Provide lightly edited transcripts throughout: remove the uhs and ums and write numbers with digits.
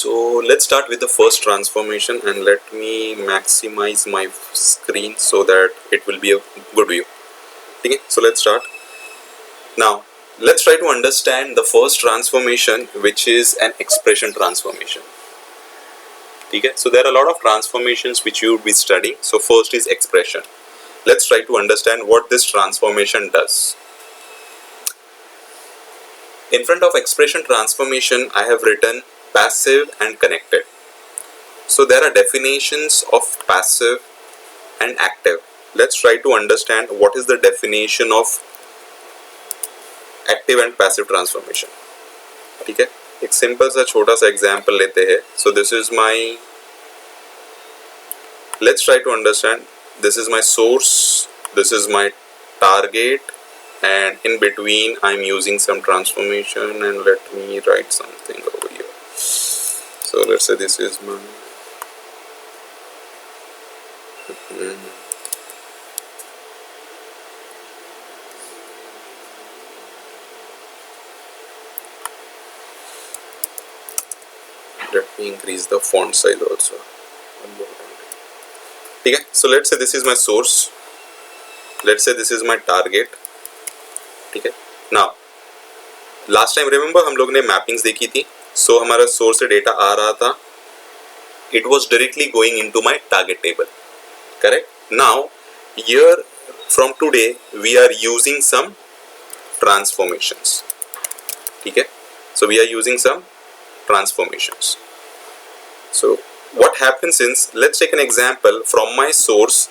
So let's start with the first transformation and let me maximize my screen so that it will be a good view. Okay, so let's start. Now let's try to understand the first transformation, which is an expression transformation. Okay, so there are a lot of transformations which you will be studying. So first is expression. Let's try to understand what this transformation does. In front of expression transformation, I have written passive and connected. So there are definitions of passive and active. Let's try to understand what is the definition of active and passive transformation. ठीक है, एक simple सा छोटा सा example लेते हैं. So this is my, let's try to understand, this is my source, this is my target, and in between I'm using some transformation, and let me write something over here. So let's say this is my let me increase the font size also. ठीक है, so let's say this is my source, let's say this is my target. ठीक है, now last time remember हम लोग ने mappings देखी थी. So हमारा सोर्स से डेटा आ रहा था, it was directly going into my target table, correct? Now here from today we are using some transformations. ठीक है, so we are using some transformations. So what happens is, let's take an example. From my source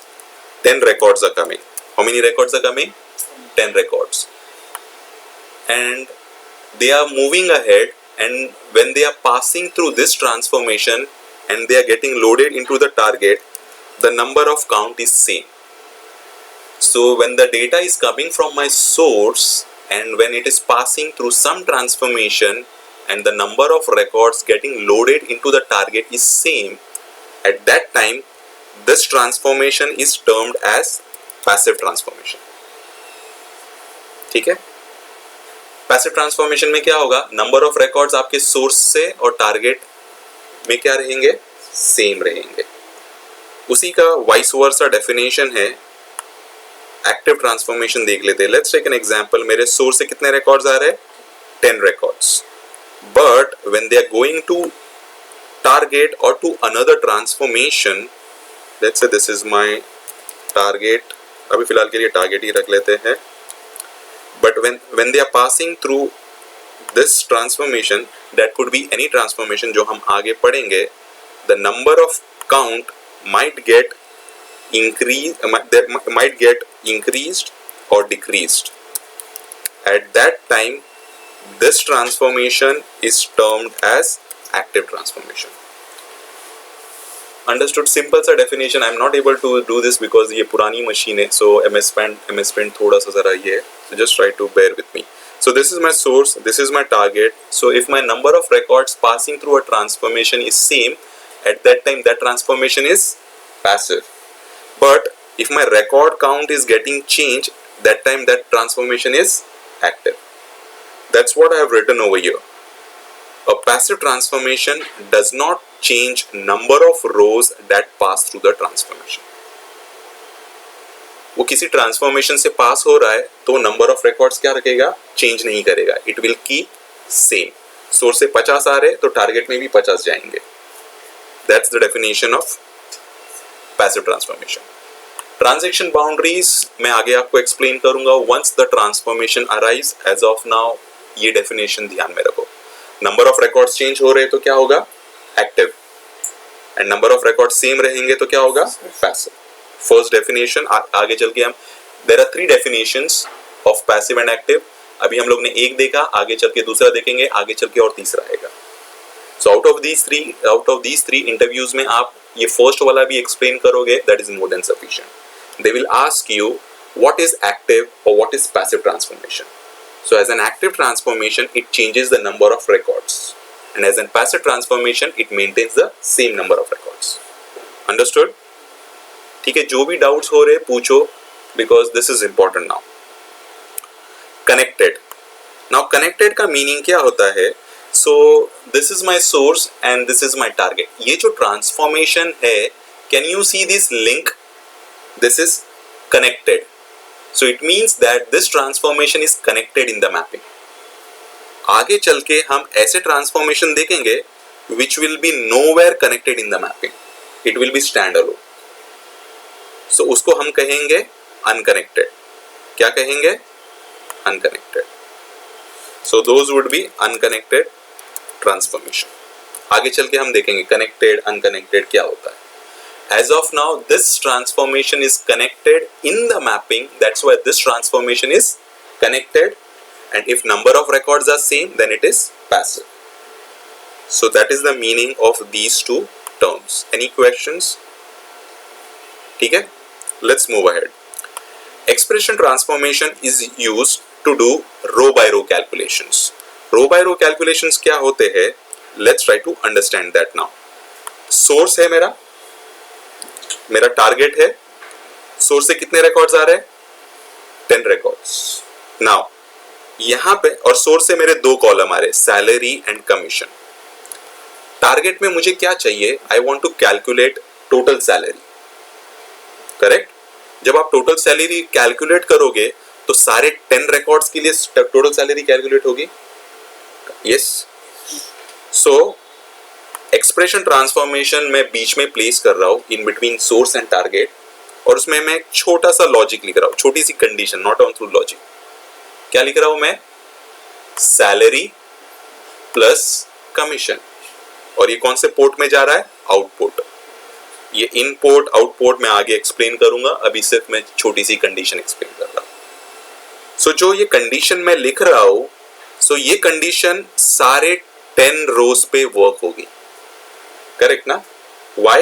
10 records are coming. How many records are coming? 10 records, and they are moving ahead, and when they are passing through this transformation and they are getting loaded into the target, the number of count is same. So when the data is coming from my source and when it is passing through some transformation and the number of records getting loaded into the target is same, at that time this transformation is termed as passive transformation. ठीक है, passive transformation में क्या होगा, number of records आपके source से और target में क्या रहेंगे, सेम रहेंगे. उसी का वाइस वर्सा डेफिनेशन है. एक्टिव ट्रांसफॉर्मेशन देख लेते हैं. Let's take an example. मेरे सोर्स से कितने रिकॉर्ड्स आ रहे हैं, 10 records, but when they are going to target और to another transformation, let's say this is my target, अभी फिलहाल के लिए टारगेट ही रख लेते हैं. But when they are passing through this transformation, that could be any transformation जो हम आगे पढ़ेंगे, the number of count might get increased or decreased. At that time, this transformation is termed as active transformation. Understood? Simple सा definition. I am not able to do this because ये पुरानी machine है, so MS Paint थोड़ा सा ज़रा ये है. So just try to bear with me. So this is my source, this is my target. So if my number of records passing through a transformation is same, at that time that transformation is passive. But if my record count is getting changed, that time that transformation is active. That's what I have written over here. A passive transformation does not change number of rows that pass through the transformation. वो किसी transformation से पास हो रहा है तो number of records क्या रखेगा, change नहीं करेगा. It will keep same. Source से 50 आ रहे तो टारगेट में भी 50 जाएंगे. That's the definition of passive transformation. Transaction boundaries मैं आगे आपको एक्सप्लेन करूंगा once the transformation arrives. As of now ये डेफिनेशन ध्यान में रखो. नंबर ऑफ रिकॉर्ड्स चेंज हो रहे तो क्या होगा, active, and number of records same रहेंगे तो क्या होगा, पैसिव. First definition. आगे चल के हम, there are 3 definitions of passive and active. अभी हम लोग ने एक देखा, आगे चल के दूसरा देखेंगे, आगे चल के और तीसरा आएगा. So out of these three interviews में आप ये फर्स्ट वाला भी एक्सप्लेन करोगे, that is more than sufficient. They will ask you what is active और what is passive transformation. So as an active transformation, it changes the number of records, and as a passive transformation, it maintains the same number of records. Understood? ठीक है, जो भी doubts हो रहे पूछो, because this is important now. Connected. Now connected का meaning क्या होता है? So this is my source and this is my target. ये जो ट्रांसफॉर्मेशन है, can you see this link? This is connected. So it means that this transformation is connected in the mapping. आगे चल के हम ऐसे ट्रांसफॉर्मेशन देखेंगे which will be nowhere connected in the mapping. It will be standalone. So उसको हम कहेंगे unconnected. क्या कहेंगे? Unconnected. So those would be unconnected transformation. आगे चल के हम देखेंगे connected, unconnected क्या होता है. As of now, this transformation is connected in the mapping. That's why this transformation is connected. And if number of records are same, then it is passive. So that is the meaning of these two terms. Any questions? ठीक है? Let's move ahead. Expression transformation is used to do row by row calculations. Row by row calculations क्या होते हैं? Let's try to understand that now. Source है मेरा target है. Source से कितने रिकॉर्ड्स आ रहे हैं? 10 रिकॉर्ड्स. नाउ यहां पे और सोर्स से मेरे 2 कॉलम आ रहे, सैलरी एंड कमीशन. टारगेट में मुझे क्या चाहिए? I want to calculate total salary. Correct? जब आप टोटल सैलरी कैलकुलेट करोगे तो सारे 10 रिकॉर्ड्स के लिए टोटल सैलरी कैलकुलेट होगी. यस. सो एक्सप्रेशन ट्रांसफॉर्मेशन मैं बीच में प्लेस कर रहा हूं in between source and target, और उसमें मैं एक छोटा सा लॉजिक लिख रहा हूं, छोटी सी condition, not on through logic. क्या लिख रहा हूं मैं? Salary plus commission. और ये कौन से पोर्ट में जा रहा है? आउटपुट. ये इनपोर्ट आउटपुट मैं आगे एक्सप्लेन करूंगा, अभी सिर्फ मैं छोटी सी कंडीशन एक्सप्लेन कर रहा हूं. सो जो ये कंडीशन मैं लिख रहा हूं, सो ये कंडीशन सारे 10 रोज पे वर्क होगी. करेक्ट ना? Why?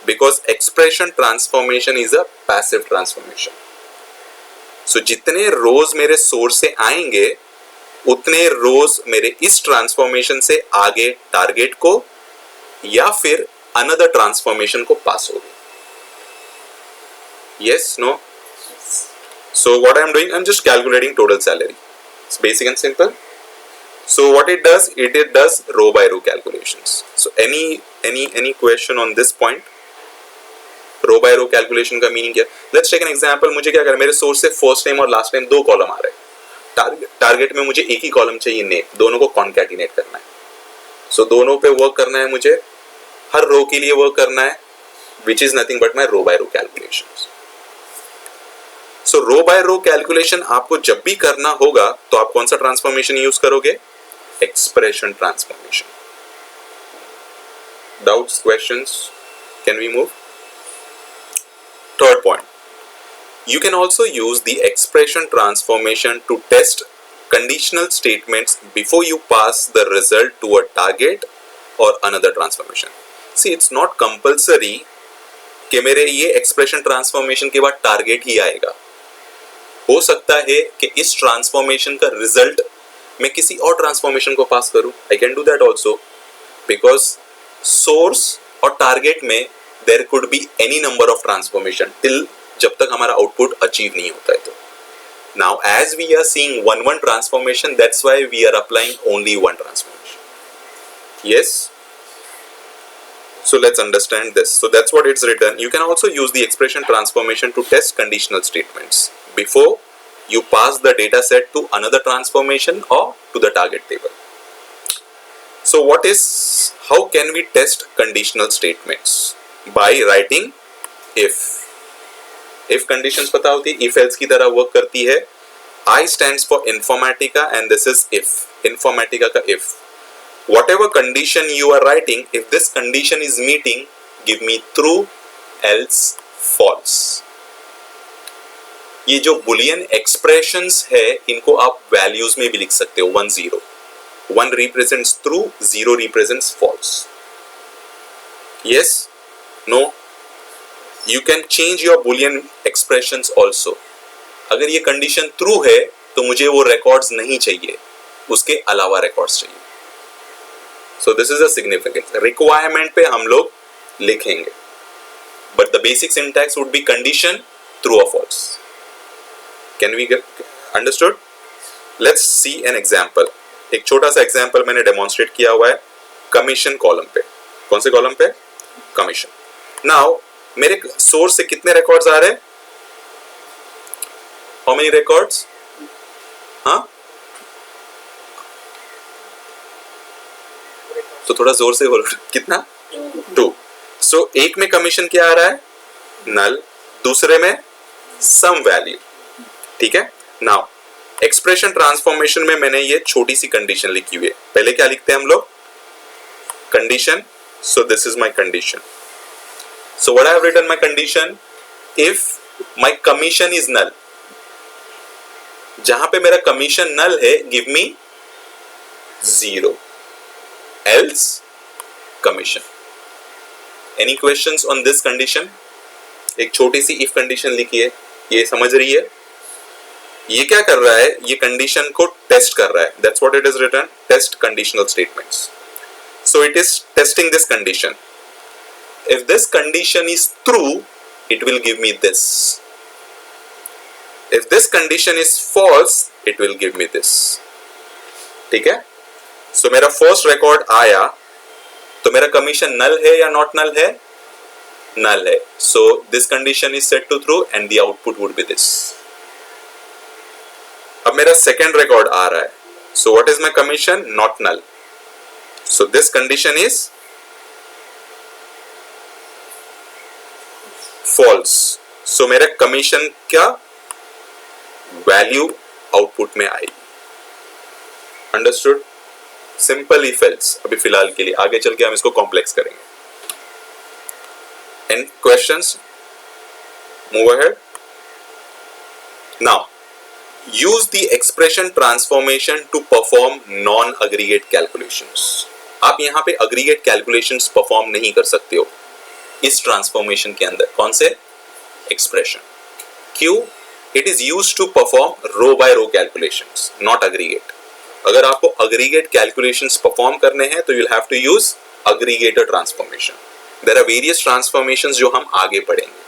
Because expression transformation is a passive transformation. So जितने रोज मेरे सोर्स से आएंगे उतने रोज मेरे इस ट्रांसफॉर्मेशन से आगे टारगेट को या फिर अनदर ट्रांसफॉर्मेशन को पास होगी. Yes? No? So what I am doing? I am just calculating total salary. It's basic and simple. So what it does row by row calculations. So any question on this point? Row by row calculation का meaning क्या? Let's take an example. मुझे क्या करना है? मेरे source से first name और last name 2 column आ रहे हैं. टारगेट में मुझे एक ही कॉलम चाहिए नेम, दोनों को कॉन्कैटिनेट करना है. सो दोनों पे वर्क करना है मुझे, हर रो के लिए वर्क करना है, which is nothing but my row by row calculations. So row by row calculation आपको जब भी करना होगा तो आप कौन सा ट्रांसफॉर्मेशन यूज करोगे? Expression transformation. Doubts, questions? Can we move? Third point, you can also use the expression transformation to test conditional statements before you pass the result to a target or another transformation. See, it's not compulsory कि मेरे ये expression transformation के बाद target ही आएगा. हो सकता है कि इस ट्रांसफॉर्मेशन का रिजल्ट मैं किसी और ट्रांसफॉर्मेशन को पास करूं. I can do that also, because source और टारगेट में there could be any number of transformation till जब तक हमारा आउटपुट अचीव नहीं होता है. तो now as we are seeing one transformation, that's why we are applying only one transformation. Yes. So let's understand this. So that's what it's written. You can also use the expression transformation to test conditional statements before you pass the data set to another transformation or to the target table. So how can we test conditional statements? By writing if. If conditions पता होती, if else की तरह work करती है. I stands for Informatica and this is if. Informatica का if. Whatever condition you are writing, if this condition is meeting, give me true, else false. ये जो Boolean expressions है इनको आप वैल्यूज में भी लिख सकते हो. 1 0. 1 represents true, 0 represents false. Yes? No? You can change your boolean expressions also. अगर ये कंडीशन ट्रू है तो मुझे वो रिकॉर्ड्स नहीं चाहिए, उसके अलावा रिकॉर्ड्स चाहिए. So this is a significance. Requirement पे हम लोग लिखेंगे. But the basic syntax would be condition true or false. Can we get understood? Let's see an example. एक छोटा सा एग्जांपल मैंने डेमोन्स्ट्रेट किया हुआ है कमीशन कॉलम पे। कौन से कॉलम पे? कमीशन। नाउ मेरे सोर्स से कितने रिकॉर्ड्स आ रहे हैं? How many records? हाँ, तो थोड़ा जोर से बोलो, कितना? 2। सो एक में कमीशन क्या आ रहा है? नल, दूसरे में सम वैल्यू। ठीक है। नाउ एक्सप्रेशन ट्रांसफॉर्मेशन में मैंने ये छोटी सी कंडीशन लिखी हुई है। पहले क्या लिखते हैं हम लोग? Condition. So this is my condition. So what I have written my condition, if my commission is null, जहां पे मेरा कमीशन नल है give me 0, else commission. Any questions on this condition? एक छोटी सी इफ कंडीशन लिखी है, ये समझ रही है? ये क्या कर रहा है? ये कंडीशन को टेस्ट कर रहा है। That's what it is written, test conditional statements. So it is testing this condition. If this condition is true it will give me this, if this condition is false it will give me this. ठीक है। सो मेरा first record आया तो मेरा commission null है या not null है? Null है। So this condition is set to true and the output would be this. अब मेरा सेकेंड रिकॉर्ड आ रहा है। So what is my commission? Not null. So this condition is false. So मेरा commission क्या value output में आएगी। Understood? Simple if else अभी फिलहाल के लिए, आगे चल के हम इसको कॉम्प्लेक्स करेंगे। And questions? Move ahead. Now use the expression transformation to perform non-aggregate calculations। आप यहां पे aggregate calculations perform नहीं कर सकते हो इस ट्रांसफॉर्मेशन के अंदर। कौन से? एक्सप्रेशन। क्यों? It is used to perform row by row calculations, not aggregate. अगर आपको अग्रीगेट कैलकुलेशंस परफॉर्म करने हैं तो you will have to use aggregator transformation. There are various transformations जो हम आगे पढ़ेंगे।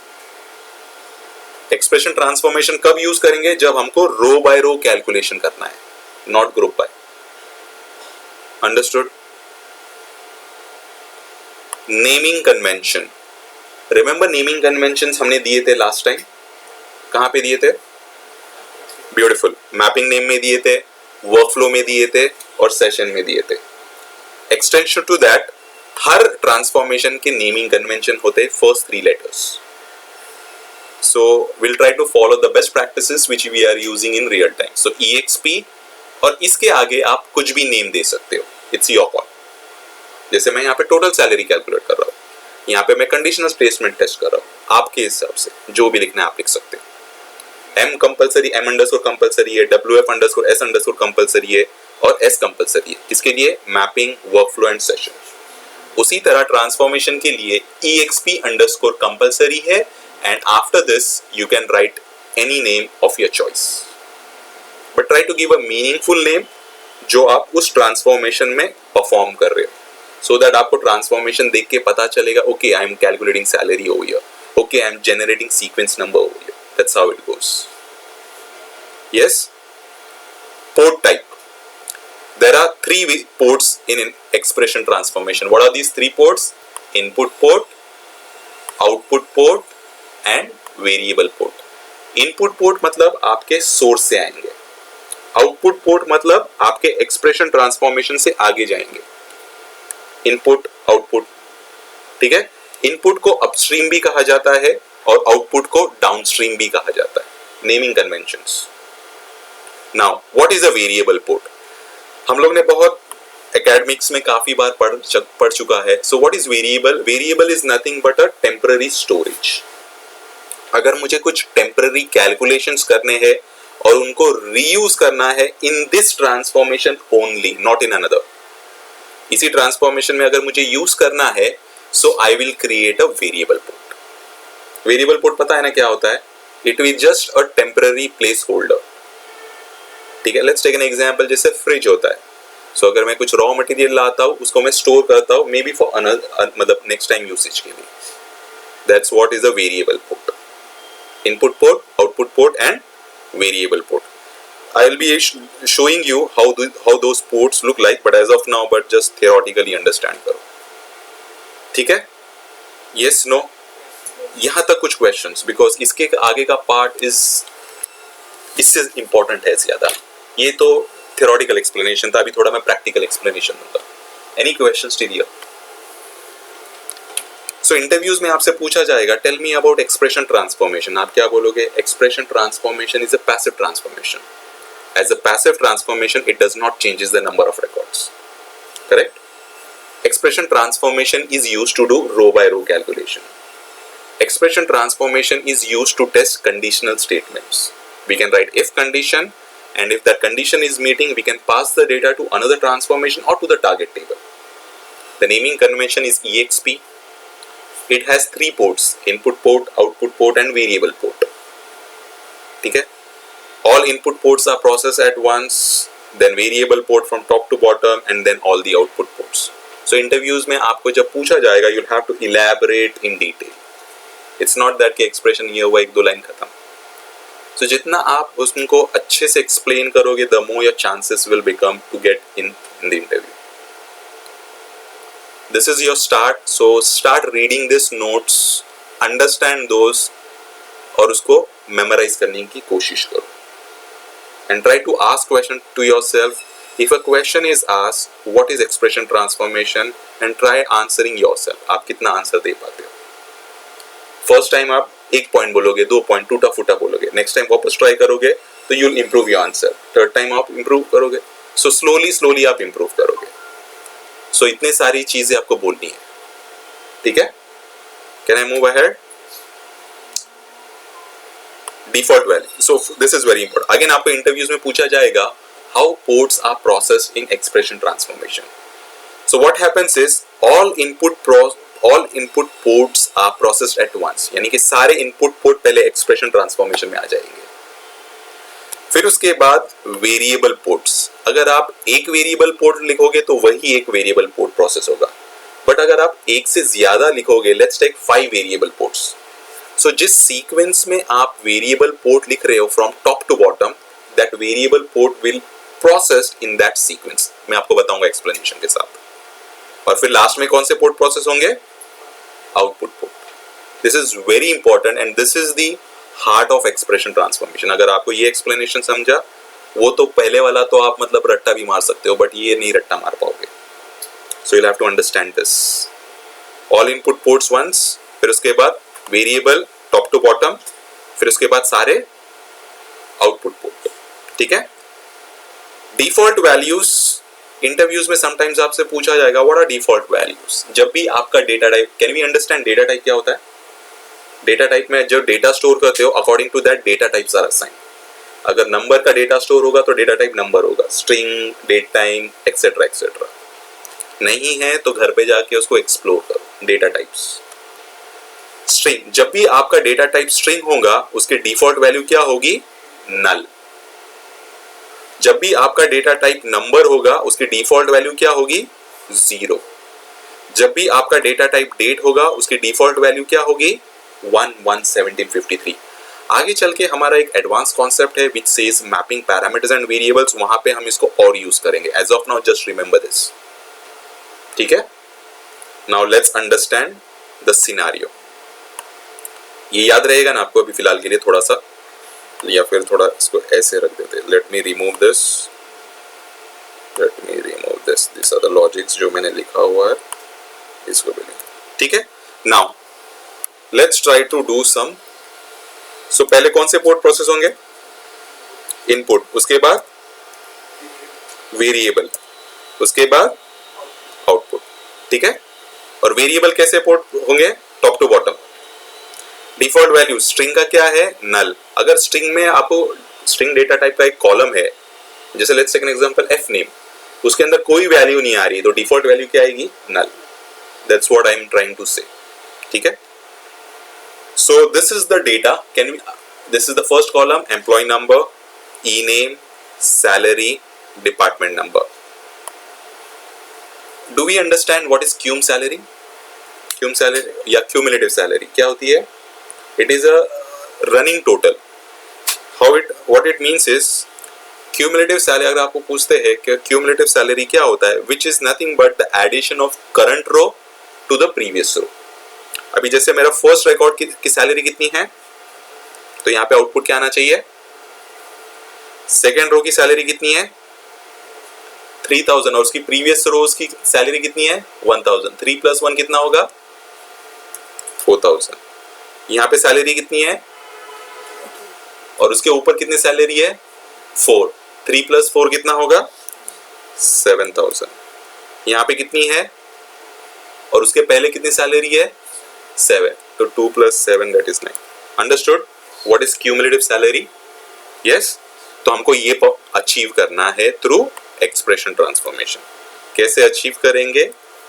एक्सप्रेशन ट्रांसफॉर्मेशन कब यूज करेंगे? जब हमको रो बाय रो कैलकुलेशन करना है, not group by. Understood? Naming convention. Remember naming conventions हमने दिए थे लास्ट टाइम। कहां पे दिए थे? ब्यूटीफुल। मैपिंग नेम में दिए थे, वर्कफ्लो में दिए थे और सेशन में दिए थे। एक्सटेंशन टू दैट, हर ट्रांसफॉर्मेशन के नेमिंग कन्वेंशन होते first 3 letters. So we'll try to follow the best practices which we are using in real time. So EXP और इसके आगे आप कुछ भी नेम दे सकते हो, it's your call। जैसे मैं यहाँ पे टोटल सैलरी कैलकुलेट कर रहा हूँ, यहाँ पे मैं कंडीशनल प्लेसमेंट टेस्ट कर रहा हूँ, आपके हिसाब से जो भी लिखना है आप लिख सकते हो। M compulsory, M underscore compulsory है, WF underscore S underscore compulsory है और S कंपलसरी है। किसके लिए? Mapping, workflow and session. उसी तरह ट्रांसफॉर्मेशन के लिए EXP अंडरस्कोर कंपलसरी है and after this you can write any name of your choice, but try to give a meaningful name जो आप उस ट्रांसफॉर्मेशन में परफॉर्म कर रहे हो, so that आपको ट्रांसफॉर्मेशन देख के पता चलेगा okay I am calculating salary over here, okay I am generating sequence number over here। That's how it goes। Yes। Port type, there are 3 ports in expression transformation। What are these 3 ports? Input port, output port and variable port. Input port मतलब आपके source से आएंगे, output port मतलब आपके expression transformation से आगे जाएंगे। Input output, ठीक है। इनपुट को अपस्ट्रीम भी कहा जाता है और आउटपुट को डाउनस्ट्रीम भी कहा जाता है। Naming conventions. Now what is a variable port? हम लोग ने बहुत एकेडमिक्स में काफी बार पढ़ चुका है। So what is variable? Variable is nothing but a temporary storage. अगर मुझे कुछ टेम्पररी कैलकुलेशंस करने हैं और उनको रीयूज करना है in this transformation only, not in another, इसी ट्रांसफॉर्मेशन में अगर मुझे यूज करना है, so I will create a variable port. Variable port पता है ना क्या होता है? It will just a temporary placeholder. ठीक है। लेट्स टेक एन एग्जांपल, जैसे फ्रिज होता है। सो अगर मैं कुछ रॉ मटेरियल लाता हूँ, उसको मैं स्टोर करता हूँ मे बी फॉर अनदर, मतलब नेक्स्ट टाइम यूसेज के लिए। That's what is a variable port. Input port, output port and variable port. I will be showing you how those ports look like, but as of now, but just theoretically understand करो, ठीक है? Yes, no? यहाँ तक कुछ questions, because इसके आगे का part इससे important है ज़्यादा. ये तो theoretical explanation था, अभी थोड़ा मैं practical explanation दूंगा. Any questions till here? So interviews में आपसे पूछा जाएगा, tell me about expression transformation. आप क्या बोलोगे? Expression transformation is a passive transformation. As a passive transformation, it does not changes the number of records. Correct? Expression transformation is used to do row by row calculation. Expression transformation is used to test conditional statements. We can write if condition, and if that condition is meeting, we can pass the data to another transformation or to the target table. The naming convention is EXP. It has 3 ports: input port, output port, and variable port. ठीक है? All input ports are processed at once, then variable port from top to bottom, and then all the output ports. So interviews में आपको जब पूछा जाएगा, you'll have to elaborate in detail. It's not that कि expression ये हुआ 1-2 line खत्म. So जितना आप उसको अच्छे से explain करोगे, the more your chances will become to get in the interview. This is your start. So start reading these notes, understand those, और उसको memorize करने की कोशिश करो. And try to ask question to yourself. If a question is asked, what is expression transformation, and try answering yourself. आप कितना answer दे पाते हो? First time आप 1 पॉइंट बोलोगे, 2 पॉइंट टूटा फूटा बोलोगे. नेक्स्ट टाइम वापस ट्राई करोगे तो you'll improve your answer. Third time आप improve करोगे. So slowly आप improve करोगे. So इतने सारी चीजें आपको बोलनी है. ठीक है? Can I move ahead? Default value. So this is very important. Again आपको interviews में पूछा जाएगा how ports are processed in expression transformation. So what happens is all input ports are processed at once. यानी कि सारे input port पहले expression transformation में आ जाएंगे. फिर उसके बाद variable ports. अगर आप एक variable port लिखोगे तो वही एक variable port process होगा. But अगर आप एक से ज्यादा लिखोगे, let's take 5 variable ports. So जिस सीक्वेंस में आप वेरिएबल पोर्ट लिख रहे हो from top to bottom, that variable port will processed in that sequence. मैं आपको बताऊंगा एक्सप्लेनेशन के साथ. और फिर लास्ट में कौन से पोर्ट प्रोसेस होंगे? Output port. This is very important and this is the heart of expression transformation. अगर आपको ये एक्सप्लेनेशन समझा, वो तो पहले वाला तो आप मतलब रट्टा भी मार सकते हो, बट ये नहीं रट्टा मार पाओगे. सो you'll have to understand this. All input ports once, फिर उसके बाद वेरिएबल टॉप टू बॉटम, फिर उसके बाद सारे आउटपुट पोर्ट. ठीक है? डिफॉल्ट वैल्यूज इंटरव्यूज में समटाइम्स आपसे पूछा जाएगा, व्हाट आर डिफॉल्ट वैल्यूज. जब भी आपका data type, can we understand data type क्या होता है? डेटा टाइप में जब डेटा स्टोर करते हो, according to that data types are assigned. अगर नंबर का डेटा स्टोर होगा तो डेटा टाइप नंबर होगा, string, date time, etcetera etcetera. नहीं है तो घर पे जाके उसको एक्सप्लोर करो. डेटा टाइप्स स्ट्रिंग, जब भी आपका डेटा टाइप स्ट्रिंग होगा उसके डिफॉल्ट वैल्यू क्या होगी? नल. जब भी आपका डेटा टाइप नंबर होगा उसकी डिफॉल्ट वैल्यू क्या होगी? 0. जब भी आपका डेटा टाइप डेट होगा उसकी डिफॉल्ट वैल्यू क्या होगी? 1, 1, 1753. आगे चल के हमारा एक एडवांस कॉन्सेप्ट है which says mapping parameters and variables. वहां पे हम इसको और यूज करेंगे. As of now just remember this. ठीक है? Now let's understand the scenario. ये याद रहेगा ना आपको अभी फिलहाल के लिए थोड़ा सा, या फिर थोड़ा इसको ऐसे रख देते. Let me remove this. This are the logics जो मैंने लिखा हुआ है, इसको भी लिख. ठीक है? Now let's try to do some. So पहले कौन से पोर्ट प्रोसेस होंगे? इनपुट, उसके बाद वेरिएबल, उसके बाद आउटपुट. ठीक है? और वेरिएबल कैसे पोर्ट होंगे? Top to bottom. Default value string का क्या है? नल. अगर स्ट्रिंग में आपको स्ट्रिंग डेटा टाइप का एक कॉलम है, जैसे let's take an example F name, उसके अंदर कोई वैल्यू नहीं आ रही तो डिफॉल्ट वैल्यू क्या आएगी? Null. That's what I am trying to say. ठीक है? So this is the data. This is the first column, employee number, E name, salary, department number. Do we understand what is cum salary? Cum salary या cumulative salary क्या होती है? It is a running total. What it means is cumulative salary, अगर आपको पूछते हैं कि cumulative salary क्या होता है, which is nothing but the addition of current row to the previous row. अभी जैसे मेरा फर्स्ट रिकॉर्ड की सैलरी कितनी है, तो यहाँ पे आउटपुट क्या आना चाहिए, सेकेंड रो की सैलरी कितनी है 3000 और उसकी प्रीवियस रोज की सैलरी कितनी है 1000, 3 + 1 कितना होगा 4000। यहाँ पे सैलरी कितनी है और उसके ऊपर कितनी सैलरी है 4, 3 + 4 कितना होगा 7000। यहाँ पे कितनी है और उसके पहले कितनी सैलरी है 7, तो 2 + 7 that is 9। Understood what is cumulative salary? Yes. तो हमको ये अचीव करना है थ्रू एक्सप्रेशन ट्रांसफॉर्मेशन। कैसे अचीव करेंगे,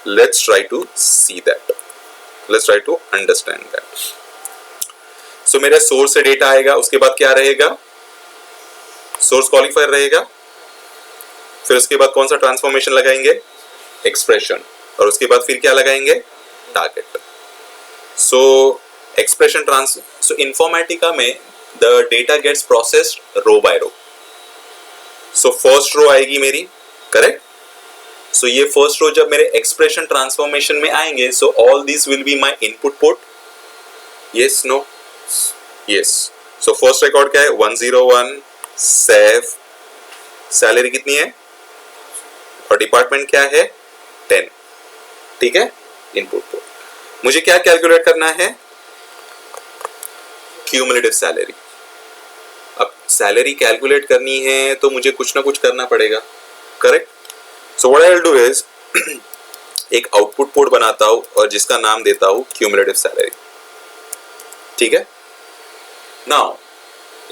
let's try to see that, let's try to understand that. So मेरे सोर्स से डेटा आएगा, उसके बाद क्या रहेगा, सोर्स क्वालिफायर रहेगा, फिर उसके बाद कौन सा ट्रांसफॉर्मेशन लगाएंगे, एक्सप्रेशन, और उसके बाद फिर क्या लगाएंगे, target. So expression so Informatica में the data gets processed row by row. So first row आएगी मेरी, करेक्ट। सो ये फर्स्ट रो जब मेरे एक्सप्रेशन ट्रांसफॉर्मेशन में आएंगे, so all this will be my input port. Yes, no, yes. So first record क्या है 101 सेफ, सैलरी कितनी है और डिपार्टमेंट क्या है 10, ठीक है, इनपुट पोर्ट। मुझे क्या कैलकुलेट करना है, क्यूमुलेटिव सैलरी। अब सैलरी कैलकुलेट करनी है तो मुझे कुछ ना कुछ करना पड़ेगा, correct. So what I will do is एक आउटपुट पोर्ट बनाता हूं और जिसका नाम देता हूं क्यूमुलेटिव सैलरी, ठीक है। नाउ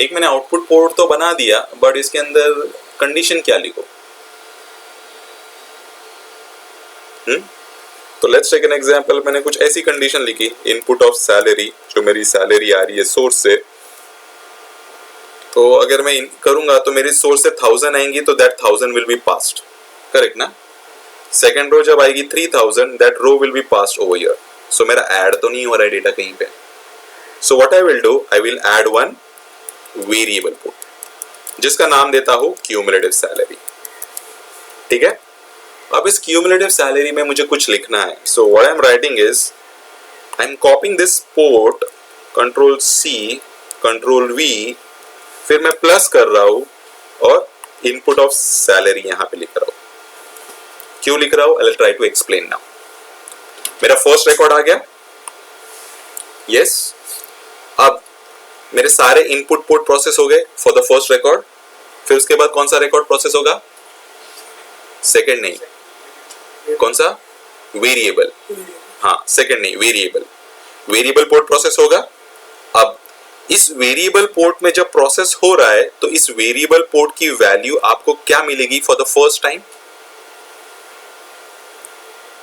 एक मैंने आउटपुट पोर्ट तो बना दिया, बट इसके अंदर कंडीशन क्या लिखो, तो लेट्स टेक एन एग्जांपल। मैंने कुछ ऐसी कंडीशन लिखी, इनपुट ऑफ सैलरी, जो मेरी सैलरी आ रही है सोर्स से, तो अगर मैं करूंगा तो मेरी सोर्स से 1000 आएंगी, तो that 1000 will be passed, correct ना। सेकंड रो जब आएगी 3000, that row will be passed over here. So मेरा ऐड तो नहीं हो रहा है डेटा कहीं पे। सो what I will do, I will add one variable port जिसका नाम देता हूं क्यूमुलेटिव सैलरी, ठीक है। अब इस क्यूमुलेटिव सैलरी में मुझे कुछ लिखना है। So what I am writing is, I am copying this port, control C, control V, फिर मैं प्लस कर रहा हूं और इनपुट ऑफ सैलरी यहां पे लिख रहा हूं। क्यों लिख रहा हूं, I will try to explain now. मेरा फर्स्ट रिकॉर्ड आ गया, यस। अब मेरे सारे इनपुट पोर्ट प्रोसेस हो गए फॉर द फर्स्ट रिकॉर्ड, फिर उसके बाद कौन सा रिकॉर्ड प्रोसेस होगा, सेकंड नहीं, कौन सा, वेरिएबल, हाँ सेकंड नहीं, वेरिएबल, वेरिएबल पोर्ट प्रोसेस होगा। अब इस वेरिएबल पोर्ट में जब प्रोसेस हो रहा है, तो इस वेरिएबल पोर्ट की वैल्यू आपको क्या मिलेगी for the first time,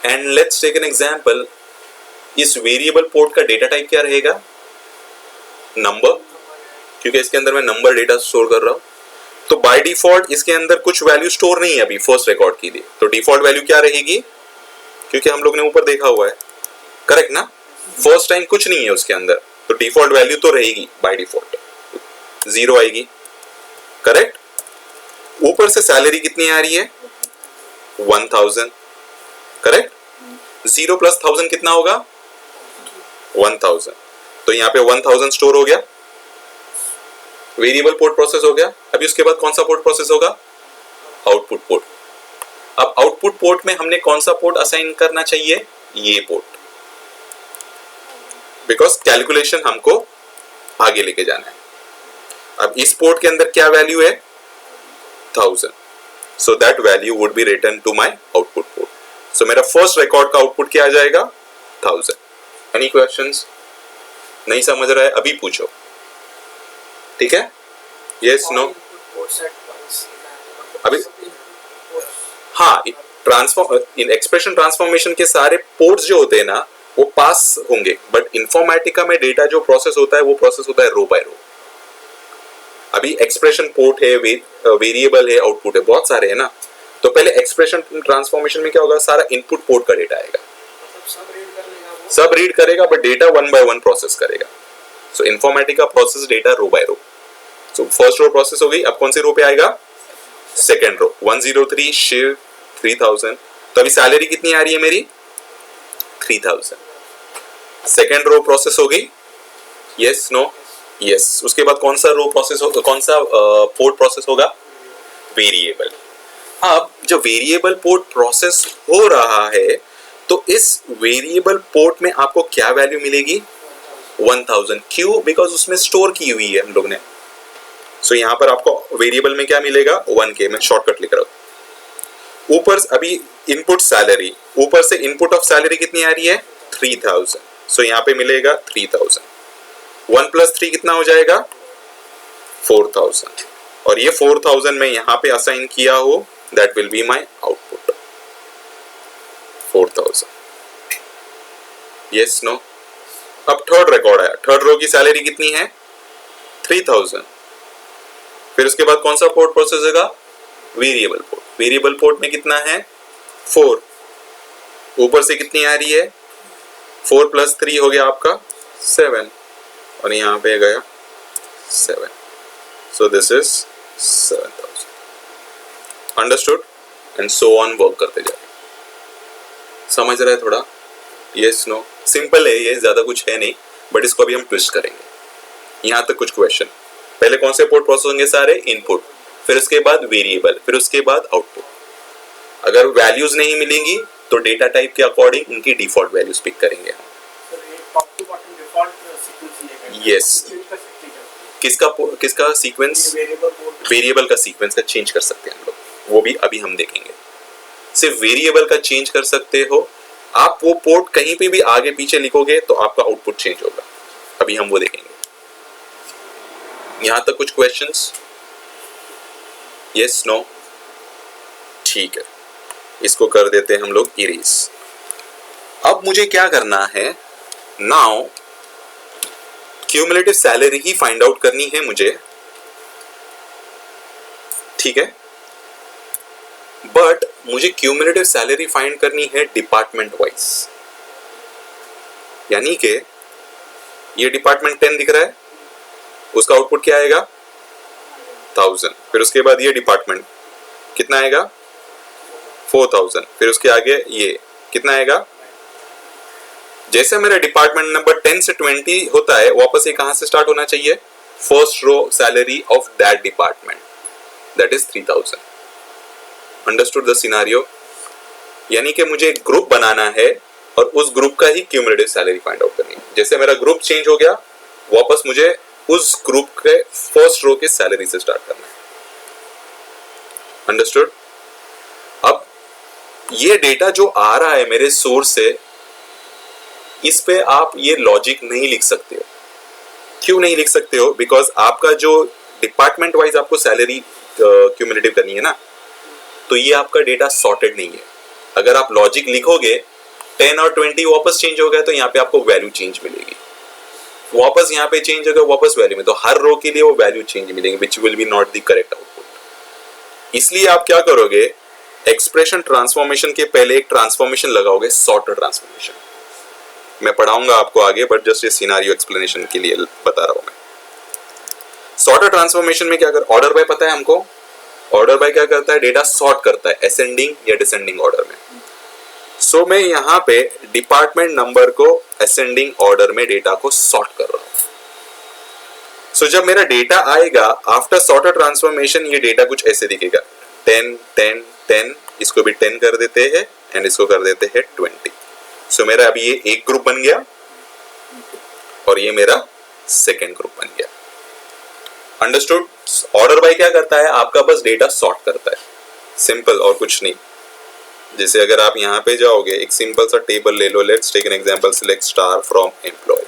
and let's take an example. इस वेरिएबल पोर्ट का डेटा टाइप क्या रहेगा, नंबर, क्योंकि इसके अंदर मैं नंबर डेटा स्टोर कर रहा हूं। तो बाय डिफॉल्ट इसके अंदर कुछ वैल्यू स्टोर नहीं है अभी फर्स्ट रिकॉर्ड के लिए, तो डिफॉल्ट वैल्यू क्या रहेगी, क्योंकि हम लोग ने ऊपर देखा हुआ है, करेक्ट ना, फर्स्ट टाइम कुछ नहीं है उसके अंदर, तो डिफॉल्ट वैल्यू तो रहेगी बाय डिफॉल्ट 0 आएगी, करेक्ट। ऊपर से सैलरी कितनी आ रही है 1000, करेक्ट। 0 + 1000 कितना होगा 1000, तो यहाँ पे 1000 स्टोर हो गया, वेरिएबल पोर्ट प्रोसेस हो गया। अभी उसके बाद कौन सा पोर्ट प्रोसेस होगा, आउटपुट पोर्ट। अब आउटपुट पोर्ट में हमने कौन सा पोर्ट असाइन करना चाहिए, ये पोर्ट, बिकॉज कैलकुलेशन हमको आगे लेके जाना है। अब इस पोर्ट के अंदर क्या वैल्यू है 1000, so that value would be return to my output port. So मेरा फर्स्ट रिकॉर्ड का आउटपुट क्या आ जाएगा 1000। एनी क्वेश्चंस, नहीं समझ रहा है अभी पूछो, ठीक है, यस नो। अभी हाँ, इन एक्सप्रेशन ट्रांसफॉर्मेशन के सारे पोर्ट्स जो होते हैं ना वो पास होंगे, बट इन्फॉर्मेटिका में डेटा जो प्रोसेस होता है वो प्रोसेस होता है रो बाय रो। अभी एक्सप्रेशन पोर्ट है, वेरिएबल है, आउटपुट है, बहुत सारे है ना। तो पहले एक्सप्रेशन ट्रांसफॉर्मेशन में क्या होगा, सारा इनपुट पोर्ट का डेटा आएगा, सब रीड करेगा, बट डेटा 1 by 1 प्रोसेस करेगा। सो Informatica process data row by row. So first row process हो गई, अब कौन सी रो पे आएगा सेकेंड रो 103 शिव 3000, तो अभी सैलरी कितनी आ रही है मेरी 3000। सेकेंड रो प्रोसेस हो गई, यस नो यस। उसके बाद कौन सा रो प्रोसेस होगा, कौन सा पोर्ट प्रोसेस होगा, वेरिएबल। अब जब वेरिएबल पोर्ट प्रोसेस हो रहा है तो इस वेरिएबल पोर्ट में आपको क्या वैल्यू मिलेगी 1000, क्यों, बिकॉज उसमें स्टोर की हुई है हम लोग ने। सो यहाँ पर आपको वेरिएबल में क्या मिलेगा 1K, मैं शॉर्टकट लिख रहा हूं। ऊपर अभी इनपुट सैलरी, ऊपर से इनपुट ऑफ सैलरी कितनी आ रही है 3000, सो यहाँ पे मिलेगा 3000। 1 + 3 कितना हो जाएगा 4000, और ये 4000 मैं यहाँ पे असाइन किया हो, that will be my output 4000, yes no. अब थर्ड रिकॉर्ड आया, थर्ड रो की सैलरी कितनी है 3000। फिर उसके बाद कौन सा पोर्ट प्रोसेस होगा, वेरिएबल पोर्ट। वेरिएबल पोर्ट में कितना है 4, ऊपर से कितनी आ रही है 4 + 3 हो गया आपका 7, और यहाँ पे गया 7, सो this is 7000। Understood, and so on work करते जाए। समझ रहा है थोड़ा, यस नो, सिंपल है ये, ज्यादा कुछ है नहीं, बट इसको अभी हम ट्विस्ट करेंगे। यहाँ तक कुछ क्वेश्चन, पहले कौन से पोर्ट प्रोसेस होंगे सारे, इनपुट, फिर उसके बाद वेरिएबल, फिर उसके बाद आउटपुट। अगर वैल्यूज नहीं मिलेंगी तो डेटा टाइप के अकॉर्डिंग उनकी डिफॉल्ट वैल्यूज पिक करेंगे हम। यस, किसका सीक्वेंस, वेरिएबल का सीक्वेंस का चेंज कर सकते हैं हम लोग, वो भी अभी हम देखेंगे। सिर्फ वेरिएबल का चेंज कर सकते हो आप, वो पोर्ट कहीं पे भी आगे पीछे लिखोगे तो आपका आउटपुट चेंज होगा, अभी हम वो देखेंगे। यहां तक कुछ क्वेश्चंस, यस नो, ठीक है, इसको कर देते हैं हम लोग इरेज। अब मुझे क्या करना है, नाउ क्यूमुलेटिव सैलरी ही फाइंड आउट करनी है मुझे, ठीक है, बट मुझे क्यूमुलेटिव सैलरी फाइंड करनी है डिपार्टमेंट वाइज। यानी कि ये डिपार्टमेंट 10 दिख रहा है, उसका आउटपुट क्या आएगा 1000, फिर उसके बाद ये डिपार्टमेंट कितना आएगा 4000, फिर उसके आगे ये कितना आएगा। जैसे मेरा डिपार्टमेंट नंबर 10 से 20 होता है, वापस ये कहां से स्टार्ट होना चाहिए, first row salary of that department, that is 3000। Understood the scenario, यानी कि मुझे एक ग्रुप बनाना है और उस ग्रुप का ही क्यूमुलेटिव सैलरी फाइंड आउट करनी है। जैसे मेरा ग्रुप चेंज हो गया, वापस मुझे उस ग्रुप के फर्स्ट रो के सैलरी से स्टार्ट करना है। अंडरस्टूड। अब ये डेटा जो आ रहा है मेरे सोर्स से, इस पे आप ये लॉजिक नहीं लिख सकते हो। क्यों नहीं लिख सकते हो, बिकॉज आपका जो डिपार्टमेंट वाइज आपको सैलरी क्यूमुलेटिव करनी है ना, तो ये आपका डेटा सॉर्टेड नहीं है। अगर आप लॉजिक लिखोगे 10 और 20 वापस चेंज हो गया, तो यहाँ पे आपको वैल्यू चेंज मिलेगी, वापस यहाँ पे चेंज होगा वापस वैल्यू में, तो हर रो के लिए वो वैल्यू चेंज मिलेंगे, which will be not the correct output. इसलिए आप क्या करोगे, एक्सप्रेशन ट्रांसफॉर्मेशन के पहले एक ट्रांसफॉर्मेशन लगाओगे, सॉर्टर ट्रांसफॉर्मेशन। मैं पढ़ाऊंगा आपको आगे, बट जस्ट ये सिनारियो एक्सप्लेनेशन के लिए बता रहा हूं मैं। सॉर्टर ट्रांसफॉर्मेशन में क्या कर, ऑर्डर बाय पता है हमको, ऑर्डर बाय क्या करता है, डेटा सॉर्ट करता है असेंडिंग या डिसेंडिंग ऑर्डर में। सो मैं यहाँ पे डिपार्टमेंट नंबर को असेंडिंग ऑर्डर में डेटा को सॉर्ट कर रहा हूं। सो जब मेरा डेटा आएगा आफ्टर सॉर्टर ट्रांसफॉर्मेशन, ये डेटा कुछ ऐसे दिखेगा 10 10 10, इसको भी 10 कर देते हैं एंड इसको कर देते हैं 20। सो मेरा अभी ये एक ग्रुप बन गया और ये मेरा सेकेंड ग्रुप बन गया। अंडरस्टूड। ऑर्डर बाय क्या करता है, आपका बस डेटा सॉर्ट करता है, सिंपल, और कुछ नहीं। जैसे अगर आप यहाँ पे जाओगे, एक सिंपल सा टेबल ले लो, let's take an example, select star from employee,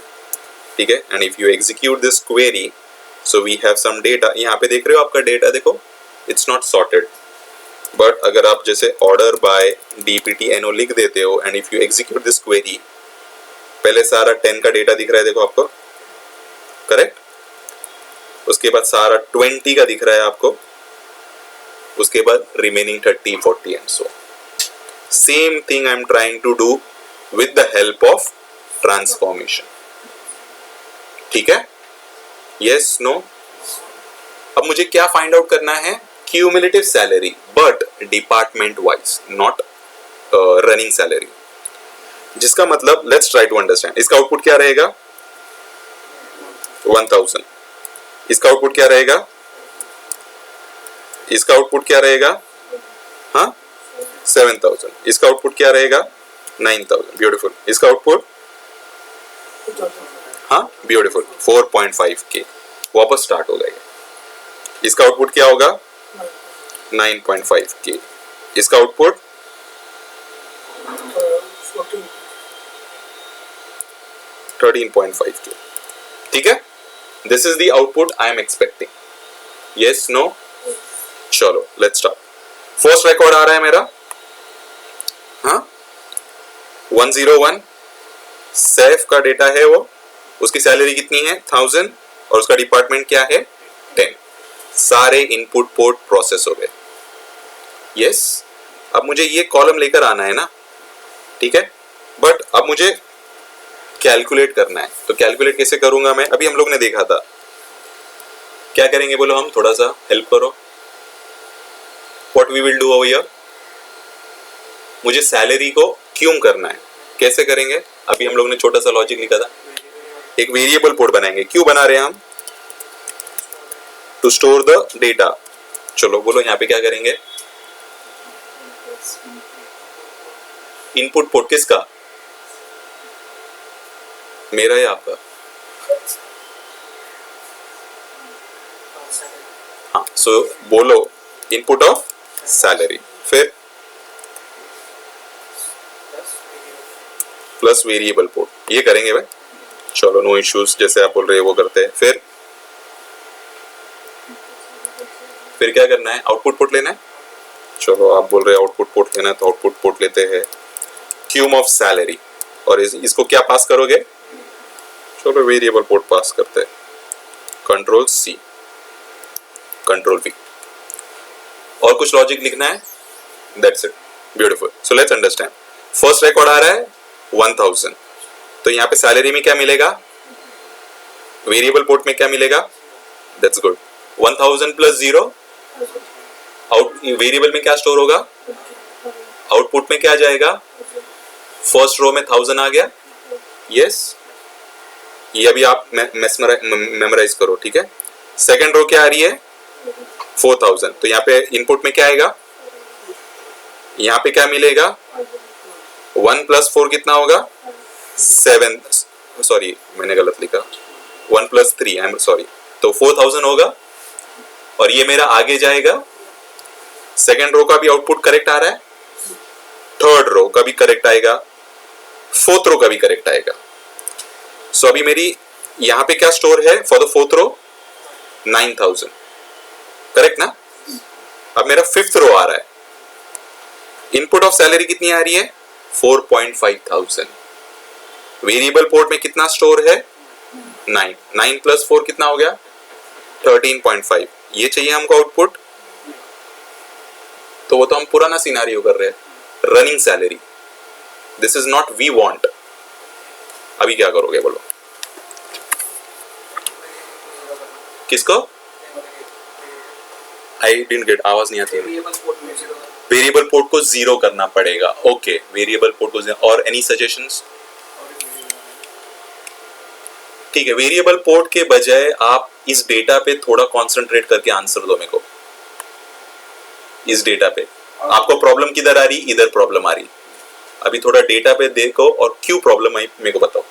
ठीक है, and if you execute this query, so we have some data. यहाँ पे देख रहे हो आपका डेटा, देखो इट्स नॉट सॉर्टेड, बट अगर आप जैसे ऑर्डर बाय DPTNO लिख देते हो and if you execute this query, पहले सारा 10 का डेटा दिख रहा है, देखो आपको, करेक्ट, उसके बाद सारा 20 का दिख रहा है आपको, उसके बाद remaining 30 40 and so. Same thing I am trying to do with the help of transformation, ठीक है, यस नो। अब मुझे क्या फाइंड आउट करना है, cumulative salary but department wise, not running salary. जिसका मतलब लेट्स ट्राई टू अंडरस्टैंड, इसका आउटपुट क्या रहेगा 1000, इसका आउटपुट क्या रहेगा, इसका आउटपुट क्या रहेगा, हाँ 7000, इसका आउटपुट क्या रहेगा 9000, ब्यूटीफुल, इसका आउटपुट हाँ ब्यूटीफुल 4.5K, वापस स्टार्ट हो गया। इसका आउटपुट क्या होगा 9.5K, इसका आउटपुट 13.5K, ठीक है। This is the output I am expecting, yes no, चलो लेट्स स्टार्ट। फर्स्ट रिकॉर्ड आ रहा है मेरा, हाँ 101, सैफ का डेटा है वो, उसकी सैलरी कितनी है 1000 और उसका डिपार्टमेंट क्या है 10। सारे इनपुट पोर्ट प्रोसेस हो गए, यस। अब मुझे ये कॉलम लेकर आना है ना, ठीक है, बट अब मुझे कैलकुलेट करना है, तो कैलकुलेट कैसे करूंगा मैं, अभी हम लोग ने देखा था। क्या करेंगे बोलो, हम थोड़ा सा हेल्प करो। What we will do over here, मुझे सैलरी को क्यूम करना है, कैसे करेंगे, अभी हम लोग ने छोटा सा लॉजिक लिखा था, एक वेरिएबल पोर्ट बनाएंगे। क्यों बना रहे हैं हम, टू स्टोर द डेटा। चलो बोलो यहाँ पे क्या करेंगे, इनपुट पोर्ट किसका, मेरा या आपका, हाँ, सो बोलो इनपुट ऑफ सैलरी, फिर प्लस वेरिएबल पोर्ट, ये करेंगे भाई, चलो नो इश्यूज, जैसे आप बोल रहे हैं वो करते हैं। फिर क्या करना है, आउटपुट पोर्ट लेना है, चलो आप बोल रहे हैं आउटपुट पोर्ट लेना है तो आउटपुट पोर्ट लेते हैं, क्यूम ऑफ सैलरी, और इसको क्या पास करोगे, चलो वेरिएबल पोर्ट पास करते हैं, कंट्रोल C, कंट्रोल V, और कुछ लॉजिक लिखना है, that's it, beautiful. So let's understand, first record आ रहा है 1000, तो यहाँ पे सैलरी में क्या मिलेगा, वेरिएबल पोर्ट में क्या मिलेगा, that's good, 1000 plus 0, out variable में क्या स्टोर होगा, आउटपुट में क्या जाएगा, फर्स्ट रो में 1000 आ गया, यस, ये अभी आप मेमोराइज करो, ठीक है। सेकंड रो क्या आ रही है 4000, तो यहाँ पे इनपुट में क्या आएगा, यहाँ पे क्या मिलेगा, 1 प्लस 4 कितना होगा 7, सॉरी मैंने गलत लिखा, 1 प्लस 3, आई एम सॉरी, तो 4000 होगा, और ये मेरा आगे जाएगा। सेकेंड रो का भी आउटपुट करेक्ट आ रहा है, थर्ड रो का भी करेक्ट आएगा, फोर्थ रो का भी करेक्ट आएगा। सो अभी मेरी यहाँ पे क्या स्टोर है for the fourth row 9000, correct ना। अब मेरा फिफ्थ रो आ रहा है, इनपुट ऑफ सैलरी कितनी आ रही है 4.5000, वेरिएबल पोर्ट में कितना स्टोर है 9, 9 प्लस 4 कितना हो गया 13.5, ये चाहिए हमको आउटपुट, तो वो तो हम पुराना सिनारियो कर रहे हैं, running salary, this is not we want. अभी क्या करोगे बोलो, किसको, आई डिडंट गेट, आवाज नहीं आती, वेरिएबल पोर्ट को 0 करना पड़ेगा, ओके, वेरिएबल पोर्ट को 0, और एनी सजेशंस, ठीक है, वेरिएबल पोर्ट के बजाय आप इस डेटा पे थोड़ा कंसंट्रेट करके आंसर दो मेरे को, इस डेटा पे आपको प्रॉब्लम किधर आ रही, इधर प्रॉब्लम आ रही, अभी थोड़ा डेटा पे देखो और क्यों प्रॉब्लम आई मेरे को बताओ।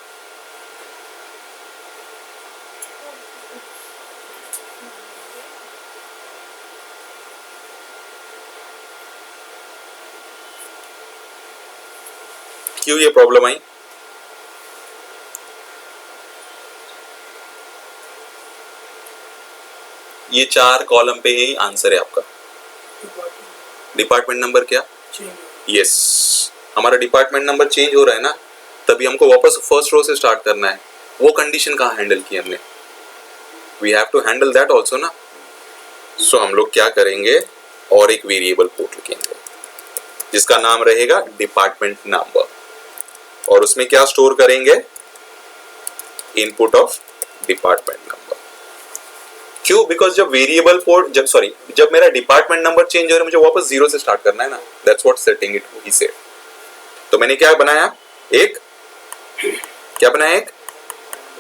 क्यों ये प्रॉब्लम आई, ये 4 कॉलम पे ही आंसर है आपका। डिपार्टमेंट नंबर क्या, यस, हमारा डिपार्टमेंट नंबर चेंज हो रहा है ना, तभी हमको वापस फर्स्ट रो से स्टार्ट करना है, वो कंडीशन कहाँ हैंडल की हमने, we have to handle that also ना। सो हम लोग क्या करेंगे, और एक वेरिएबल पोर्ट लिखेंगे जिसका नाम रहेगा डिपार्टमेंट नंबर, और उसमें क्या स्टोर करेंगे, इनपुट ऑफ डिपार्टमेंट नंबर, क्यों? बिकॉज जब वेरिएबल पोर्ट जब मेरा डिपार्टमेंट नंबर चेंज हो रहा है मुझे वापस जीरो से स्टार्ट करना है ना, that's what setting it he said. तो मैंने क्या बनाया, एक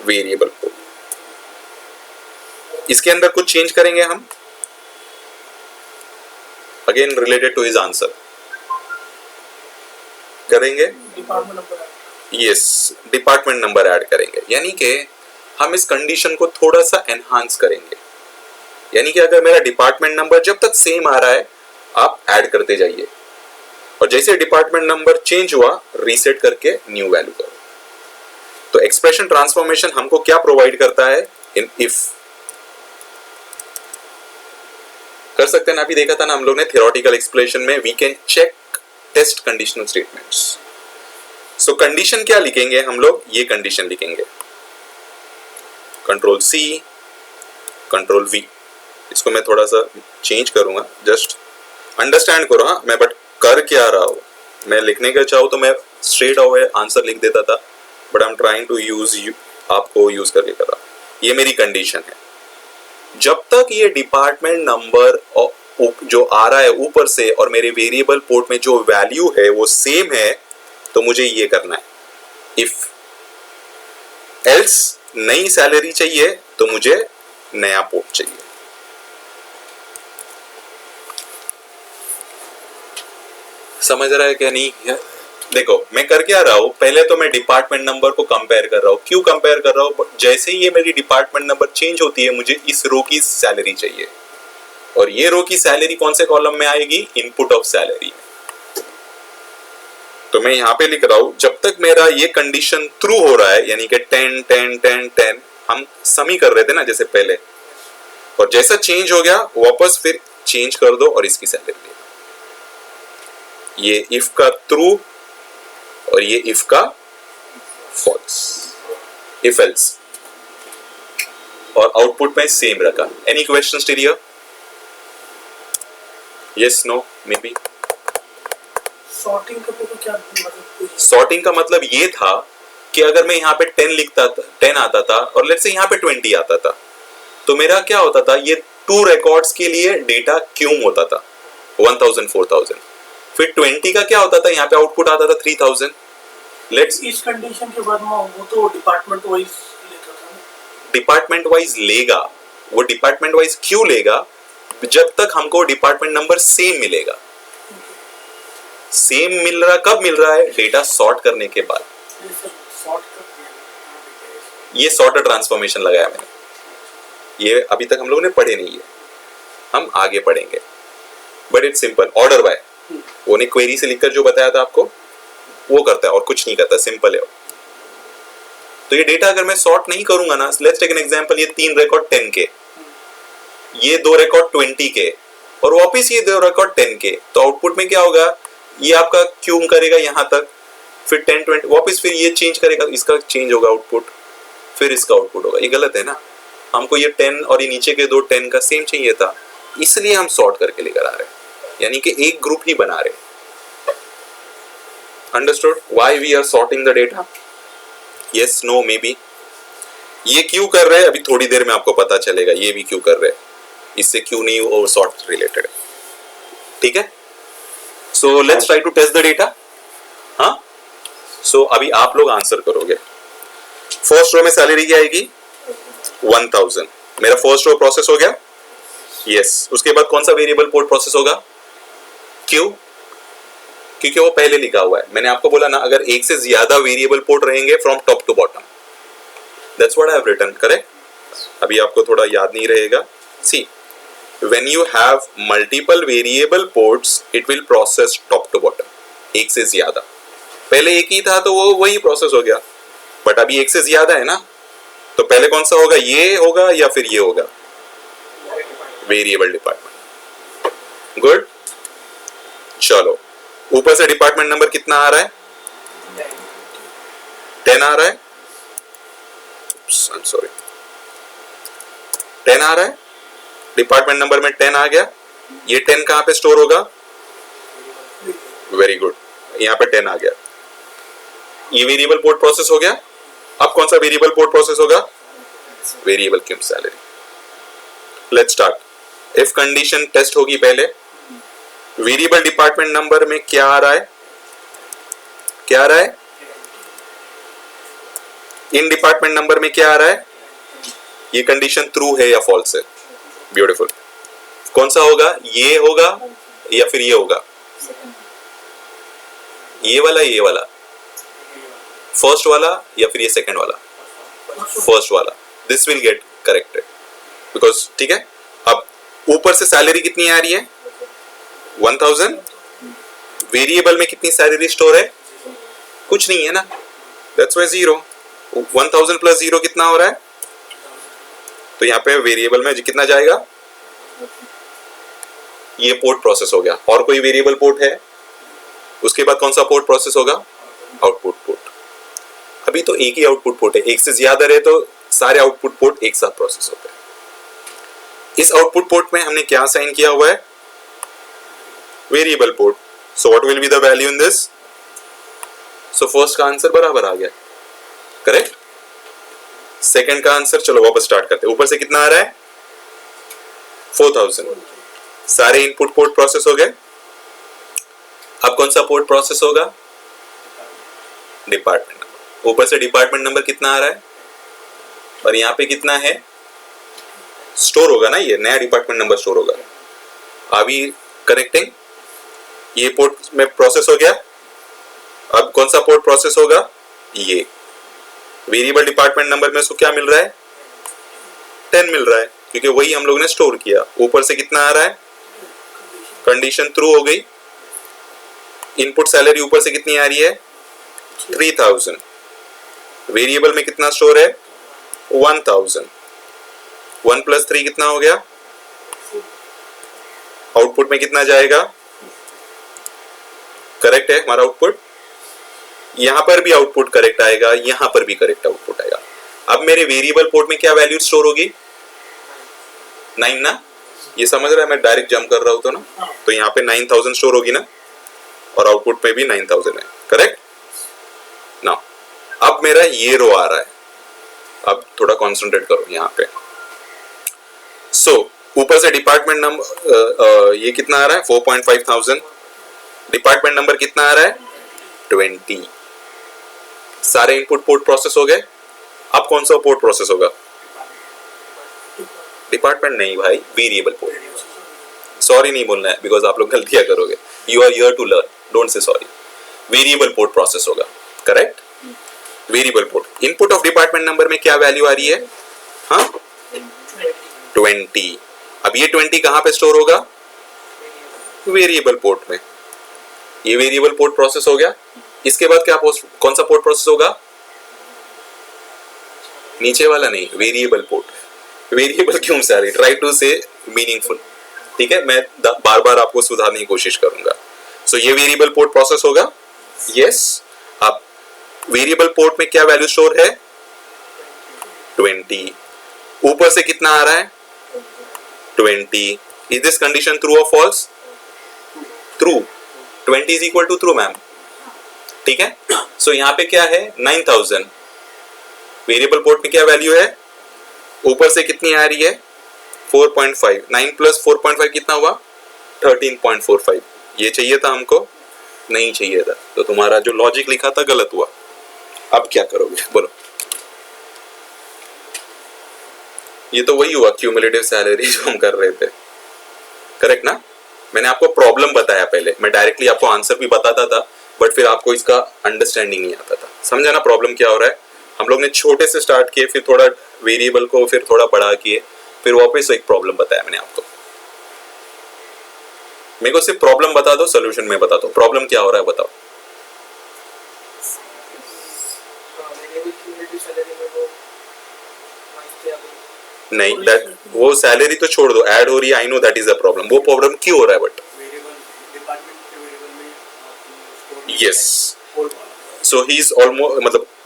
वेरिएबल पोर्ट। इसके अंदर कुछ चेंज करेंगे हम, again related to his answer करेंगे, यस डिपार्टमेंट नंबर ऐड करेंगे। यानी कि हम इस कंडीशन को थोड़ा सा एनहांस करेंगे, यानी कि अगर मेरा डिपार्टमेंट नंबर जब तक सेम आ रहा है आप ऐड करते जाइए, और जैसे डिपार्टमेंट नंबर चेंज हुआ रीसेट करके न्यू वैल्यू करो। तो एक्सप्रेशन ट्रांसफॉर्मेशन हमको क्या प्रोवाइड करता है, इन इफ कर सकते हैं ना, अभी देखा था ना हम लोग ने थियोरेटिकल एक्सप्लेनेशन में, we can check test conditional statements. So condition क्या लिखेंगे हम लोग, ये कंडीशन लिखेंगे कंट्रोल सी कंट्रोल वी। इसको मैं थोड़ा सा चेंज करूंगा, जस्ट अंडरस्टैंड करो। हाँ मैं बट कर क्या रहा हूं, मैं लिखने का चाहूँ तो मैं स्ट्रेट अवे आंसर लिख देता था, but I am trying to use आपको यूज करके कर रहा। ये मेरी कंडीशन है, जब तक ये डिपार्टमेंट नंबर जो आ रहा है ऊपर से और मेरे वेरिएबल पोर्ट में जो वैल्यू है वो सेम है, तो मुझे ये करना है इफ। एल्स नई सैलरी चाहिए तो मुझे नया पोर्ट चाहिए। समझ रहा है क्या नहीं है? देखो मैं कर क्या रहा हूं, पहले तो मैं डिपार्टमेंट नंबर को कंपेयर कर रहा हूं। क्यों कंपेयर कर रहा हूं? जैसे ही ये मेरी डिपार्टमेंट नंबर चेंज होती है मुझे इस रो की सैलरी चाहिए, और ये रो की सैलरी कौन से कॉलम में आएगी, इनपुट ऑफ सैलरी। तो मैं यहां पे लिख रहा हूं जब तक मेरा ये कंडीशन ट्रू हो रहा है, यानी कि 10 10 10 10 हम समी कर रहे थे ना जैसे पहले, और जैसा चेंज हो गया वापस फिर चेंज कर दो और इसकी सैलरी ले। ये इफ का ट्रू और ये इफ का फॉल्स, इफ एल्स, और आउटपुट में सेम रखा। Any questions till here? Yes no maybe. Sorting का तो क्या मतलब? सॉर्टिंग का मतलब ये था कि अगर मैं यहाँ पे 10 लिखता था, 10 आता था, और लेट्स से यहाँ पे 20 आता था, तो मेरा क्या होता था, ये 2 रिकॉर्ड्स के लिए डेटा क्यूम होता था 1000 4000, फिर 20 का क्या होता था, यहाँ पे आउटपुट आता था 3000। लेट्स इस कंडीशन के बाद में वो तो डिपार्टमेंट वाइज लेता था ना? डिपार्टमेंट वाइज लेगा, वो डिपार्टमेंट वाइज क्यों लेगा, जब तक हमको डिपार्टमेंट नंबर सेम मिलेगा। सेम मिल रहा, कब मिल रहा है, डेटा सॉर्ट करने के बाद। ये सॉर्टर ट्रांसफॉर्मेशन लगाया मैंने, ये अभी तक हम लोगों ने पढ़े नहीं है, हम आगे पढ़ेंगे, but it's simple. Order by, वो ने क्वेरी से लिखकर जो बताया था आपको वो करता है और कुछ नहीं करता, सिंपल है। तो ये डेटा अगर मैं सॉर्ट नहीं करूंगा ना, लेट्स टेक एन एग्जांपल, ये 3 रिकॉर्ड 10 के, ये 2 रिकॉर्ड 20 के, और वापस ये 2 रिकॉर्ड 10 के, तो आउटपुट में क्या होगा, ये आपका क्यूम करेगा यहां तक, फिर 10 20 वापस फिर ये चेंज करेगा, इसका चेंज होगा आउटपुट, फिर इसका आउटपुट होगा। ये गलत है ना, हमको ये 10 और ये नीचे के 2 10 का सेम चाहिए था, इसलिए हम सॉर्ट करके लेकर आ रहे हैं, यानी कि एक ग्रुप ही बना रहे। Understood why we are sorting the data? Yes no maybe. ये क्यों कर रहे हैं अभी थोड़ी देर में आपको पता चलेगा, ये भी क्यों कर रहे हैं, इससे क्यों नहीं वो सॉर्ट रिलेटेड है, ठीक है। So let's try to test the data. हाँ, सो अभी आप लोग आंसर करोगे। फर्स्ट रो में सैलरी क्या आएगी, 1000। मेरा फर्स्ट रो प्रोसेस हो गया, यस। उसके बाद कौन सा वेरिएबल पोर्ट प्रोसेस होगा, क्यों? क्योंकि वो पहले लिखा हुआ है। मैंने आपको बोला ना, अगर एक से ज्यादा वेरिएबल पोर्ट रहेंगे from top to bottom, that's what I have written, correct. अभी आपको थोड़ा याद नहीं रहेगा। सी, when you have multiple variable ports it will process top to bottom, एक से ज्यादा। पहले एक ही था तो वो वही प्रोसेस हो गया, बट अभी एक से ज्यादा है ना, तो पहले कौन सा होगा, ये होगा या फिर ये होगा, वेरिएबल डिपार्टमेंट। गुड, चलो ऊपर से डिपार्टमेंट नंबर कितना आ रहा है, 10 आ रहा है, सॉरी 10 आ रहा है, डिपार्टमेंट नंबर में 10 आ गया। ये 10 कहां पे स्टोर होगा, वेरी गुड, यहां पे 10 आ गया। ये वेरिएबल पोर्ट प्रोसेस हो गया। अब कौन सा वेरिएबल पोर्ट प्रोसेस होगा, variable cum salary. Let's start. If condition test होगी पहले, वेरिएबल डिपार्टमेंट नंबर में क्या आ रहा है, क्या आ रहा है, इन डिपार्टमेंट नंबर में क्या आ रहा है, ये कंडीशन ट्रू है या फॉल्स है। ब्यूटीफुल। कौन सा होगा, ये होगा या फिर ये होगा, ये वाला फर्स्ट वाला या फिर ये सेकंड वाला, फर्स्ट वाला। This will get corrected because, ठीक है। अब ऊपर से सैलरी कितनी आ रही है, 1000। वेरिएबल में कितनी सैलरी स्टोर है, कुछ नहीं है ना, दैट्स वाई 0। 1000 प्लस 0 कितना हो रहा है, तो यहाँ पे वेरिएबल में कितना जाएगा, ये पोर्ट प्रोसेस हो गया। और कोई वेरिएबल पोर्ट है, उसके बाद कौन सा पोर्ट प्रोसेस होगा, आउटपुट पोर्ट। अभी तो एक ही आउटपुट पोर्ट है, एक से ज्यादा रहे तो सारे आउटपुट पोर्ट एक साथ प्रोसेस होते हैं। इस आउटपुट पोर्ट में हमने क्या साइन किया हुआ है, variable port. So what will be the value in this, so first का आंसर बराबर आ गया, करेक्ट। सेकंड का आंसर, चलो वापस स्टार्ट करते हैं। ऊपर से कितना आ रहा है, 4000। सारे इनपुट पोर्ट प्रोसेस हो गए। अब कौन सा पोर्ट प्रोसेस होगा, डिपार्टमेंट नंबर। ऊपर से डिपार्टमेंट नंबर कितना आ रहा है, और यहाँ पे कितना है, स्टोर होगा ना, ये नया डिपार्टमेंट नंबर स्टोर होगा। अभी कनेक्टिंग, ये पोर्ट में प्रोसेस हो गया। अब कौन सा पोर्ट प्रोसेस होगा, ये वेरिएबल डिपार्टमेंट नंबर में उसको क्या मिल रहा है, 10 मिल रहा है, क्योंकि वही हम लोग ने स्टोर किया। ऊपर से कितना आ रहा है, कंडीशन ट्रू हो गई। इनपुट सैलरी ऊपर से कितनी आ रही है, 3000। वेरिएबल में कितना स्टोर है, 1000। 1 प्लस 3 कितना हो गया, आउटपुट में कितना जाएगा, करेक्ट है हमारा आउटपुट। यहां पर भी आउटपुट करेक्ट आएगा, यहां पर भी करेक्ट आउटपुट आएगा। अब मेरे वेरिएबल पोर्ट में क्या वैल्यू स्टोर होगी, 9 ना, ये समझ रहा है, मैं डायरेक्ट जंप कर रहा हूं तो ना, तो यहाँ पे 9000 स्टोर होगी ना, और आउटपुट में भी 9000 है, करेक्ट ना। अब मेरा ये रो आ रहा है, अब थोड़ा कॉन्सेंट्रेट करो यहाँ पे। सो ऊपर से डिपार्टमेंट नंबर ये कितना आ रहा है, 4,500। डिपार्टमेंट नंबर कितना आ रहा है, 20। सारे इनपुट पोर्ट प्रोसेस हो गए। अब कौन सा पोर्ट प्रोसेस होगा, डिपार्टमेंट नहीं भाई, वेरिएबल पोर्ट। सॉरी नहीं बोलना है बिकॉज आप लोग गलतियां करोगे, you are here to learn, don't say sorry. Variable port process होगा, करेक्ट। Variable port, input of department number में क्या वैल्यू आ रही है, हाँ 20। अब ये 20 कहां पे स्टोर होगा, वेरिएबल पोर्ट में। ये वेरिएबल पोर्ट प्रोसेस हो गया। इसके बाद क्या कौन सा पोर्ट प्रोसेस होगा, नीचे वाला नहीं, वेरिएबल पोर्ट। वेरिएबल क्यों सारी, ट्राई टू से मीनिंगफुल, ठीक है। मैं बार बार आपको सुधारने की कोशिश करूंगा। सो ये वेरिएबल पोर्ट प्रोसेस होगा, यस। अब वेरिएबल पोर्ट में क्या वैल्यू स्टोर है, 20। ऊपर से कितना आ रहा है, 20। इज दिस कंडीशन ट्रू और false, true. 20 is equal to true ma'am, ठीक है। सो यहाँ पे क्या है, 9000। वेरिएबल पोर्ट में क्या वैल्यू है, ऊपर से कितनी आ रही है, 4.5। 9 प्लस 4.5 कितना हुआ, 13.45। ये चाहिए था हमको, नहीं चाहिए था, तो तुम्हारा जो लॉजिक लिखा था गलत हुआ। अब क्या करोगे बोलो, ये तो वही हुआ क्यूमुलेटिव सैलरी जो हम कर रहे थे, करेक्ट ना। मैंने आपको प्रॉब्लम बताया पहले, मैं डायरेक्टली आपको आंसर भी बताता था, बट फिर आपको इसका अंडरस्टैंडिंग नहीं आता था, समझा ना प्रॉब्लम क्या हो रहा है। हम लोग ने छोटे से स्टार्ट किए, फिर थोड़ा वेरिएबल को फिर थोड़ा बड़ा किए, फिर वापस एक प्रॉब्लम बताया मैंने आपको। मेरे को सिर्फ प्रॉब्लम बता दो, सोल्यूशन में बता दो, प्रॉब्लम क्या हो रहा है बताओ। नहीं, दैट वो सैलरी तो छोड़ दो, ऐड हो रही है, I know that is a problem. वो प्रॉब्लम क्यों हो रहा है, but yes, so he is